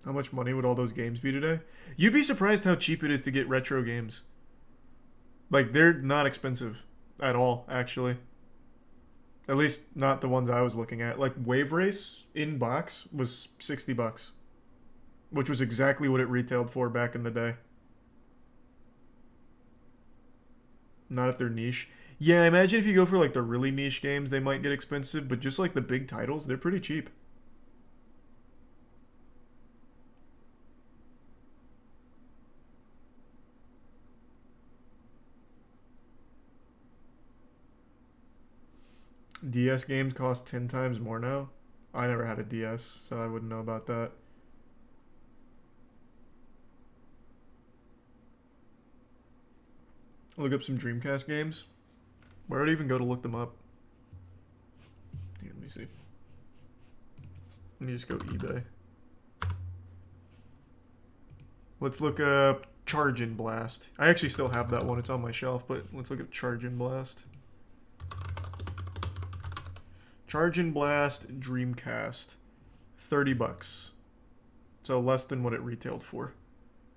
How much money would all those games be today? You'd be surprised how cheap it is to get retro games. Like, they're not expensive at all, actually. At least not the ones I was looking at. Like, Wave Race in box was $60, which was exactly what it retailed for back in the day. Not if they're niche. Yeah, I imagine if you go for like the really niche games, they might get expensive, but just like the big titles, they're pretty cheap. DS games cost 10 times more now. I never had a DS, so I wouldn't know about that. Look up some Dreamcast games. Where would I even go to look them up? Yeah, let me see. Let me just go eBay. Let's look up Chargin' Blast. I actually still have that one. It's on my shelf, but let's look at Chargin' Blast. Chargin' Blast Dreamcast. $30. So less than what it retailed for.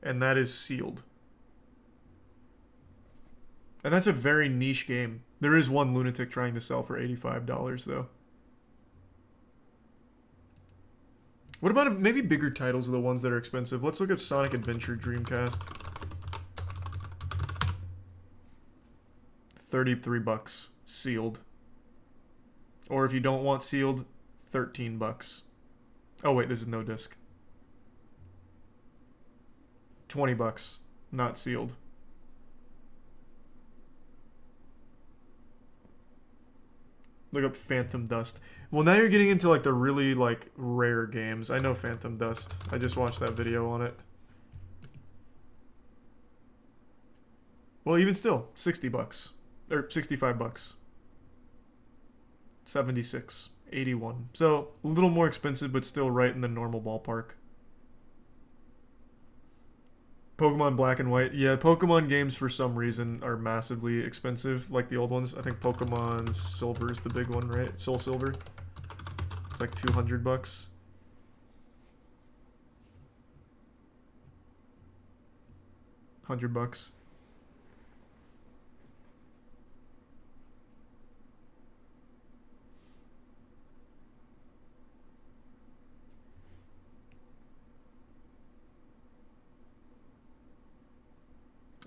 And that is sealed. And that's a very niche game. There is one lunatic trying to sell for $85 though. What about maybe bigger titles are the ones that are expensive? Let's look at Sonic Adventure Dreamcast. $33 sealed. Or if you don't want sealed, $13. Oh wait, this is no disc. $20, not sealed. Look up Phantom Dust. Well, now you're getting into like the really like rare games. I know Phantom Dust. I just watched that video on it. Well, even still, $60 or $65. 76, 81. So a little more expensive, but still right in the normal ballpark. Pokemon Black and White. Yeah, Pokemon games for some reason are massively expensive, like the old ones. I think Pokemon Silver is the big one, right? Soul Silver. It's like $200. $100.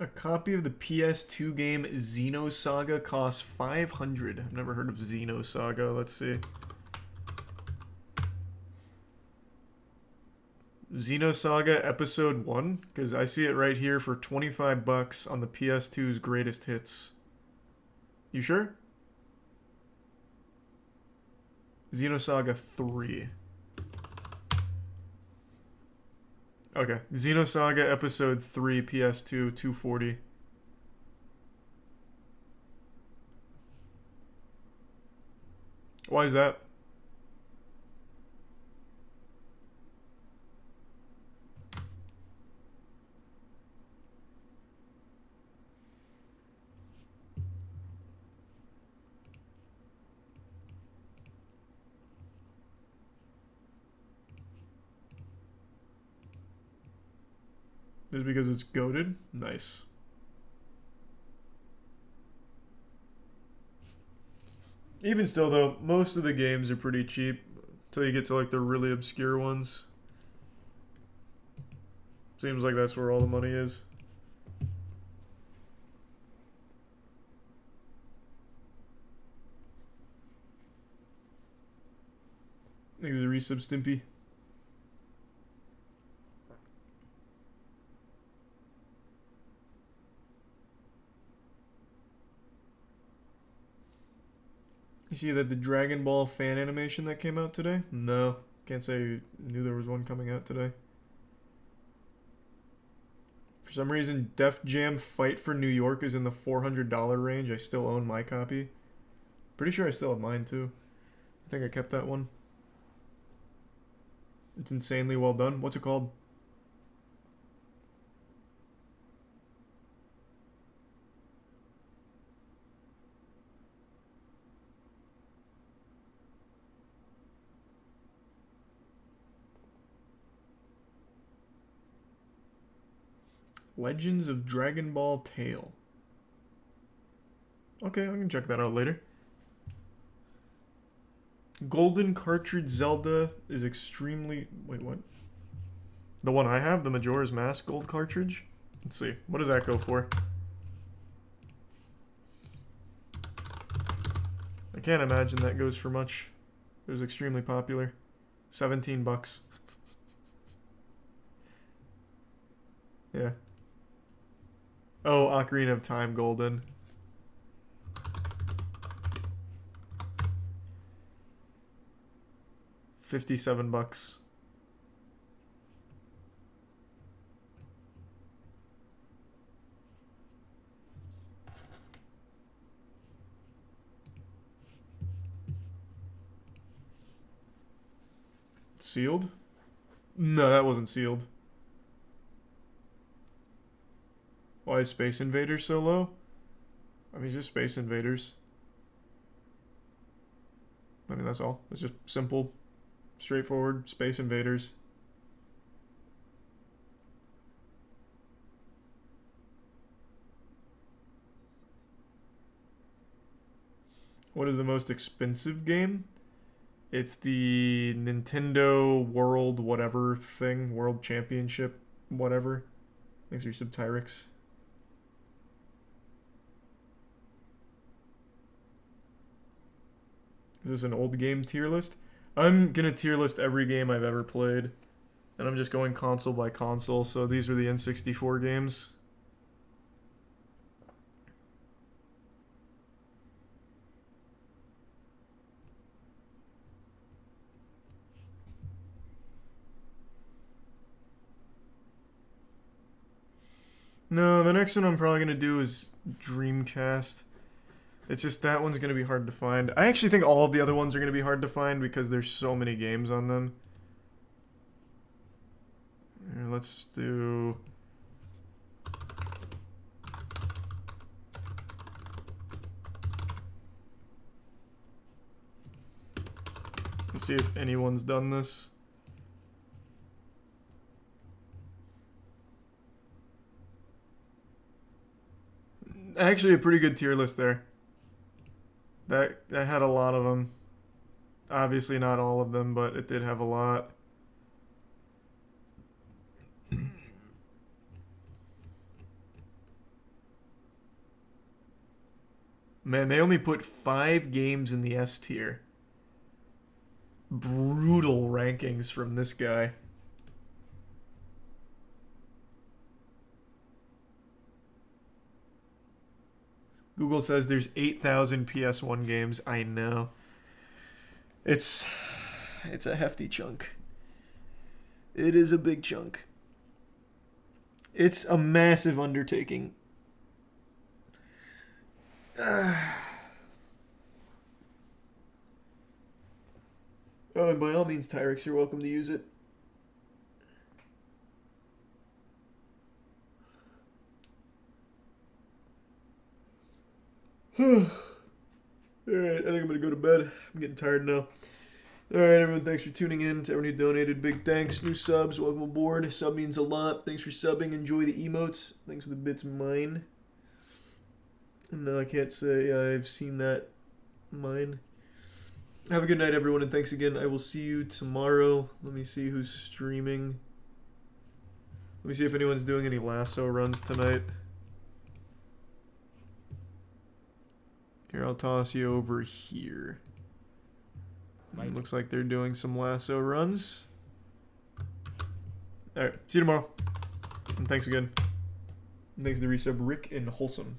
A copy of the PS2 game Xenosaga costs $500. I've never heard of Xenosaga. Let's see. Xenosaga Episode 1, because I see it right here for 25 bucks on the PS2's greatest hits. You sure? Xenosaga 3. Okay, Xenosaga Episode 3 PS2 240. Why is that? Is it because it's goated? Nice. Even still though, most of the games are pretty cheap until you get to like the really obscure ones. Seems like that's where all the money is. Thanks a resub, Stimpy. You see that the Dragon Ball fan animation that came out today? No. Can't say I knew there was one coming out today. For some reason, Def Jam Fight for New York is in the $400 range. I still own my copy. Pretty sure I still have mine too. I think I kept that one. It's insanely well done. What's it called? Legends of Dragon Ball Tale. Okay, I can check that out later. Golden Cartridge Zelda is extremely... Wait, what? The one I have, the Majora's Mask Gold Cartridge? Let's see. What does that go for? I can't imagine that goes for much. It was extremely popular. 17 bucks. Yeah. Oh, Ocarina of Time Golden. $57. Sealed? No, that wasn't sealed. Why is Space Invaders so low? I mean, it's just Space Invaders. I mean, that's all. It's just simple, straightforward Space Invaders. What is the most expensive game? It's the Nintendo World whatever thing. World Championship whatever. Thanks for your sub, Tyrix. Is this an old game tier list? I'm gonna tier list every game I've ever played. And I'm just going console by console, so these are the N64 games. No, the next one I'm probably gonna do is Dreamcast. It's just that one's going to be hard to find. I actually think all of the other ones are going to be hard to find because there's so many games on them. Here, let's do... Let's see if anyone's done this. Actually, a pretty good tier list there. That had a lot of them. Obviously not all of them, but it did have a lot. Man, they only put 5 games in the S tier. Brutal rankings from this guy. Google says there's 8,000 PS1 games. I know. It's a hefty chunk. It is a big chunk. It's a massive undertaking. Oh, and by all means, Tyrix, you're welcome to use it. Alright, I think I'm gonna go to bed. I'm getting tired now. Alright, everyone, thanks for tuning in. To everyone who donated, big thanks. New subs, welcome aboard. Sub means a lot. Thanks for subbing. Enjoy the emotes. Thanks for the bits mine. No, I can't say I've seen that mine. Have a good night, everyone, and thanks again. I will see you tomorrow. Let me see who's streaming. Let me see if anyone's doing any lasso runs tonight. Here, I'll toss you over here. Looks like they're doing some lasso runs. Alright, see you tomorrow. And thanks again. And thanks to the resub, Rick and Wholesome.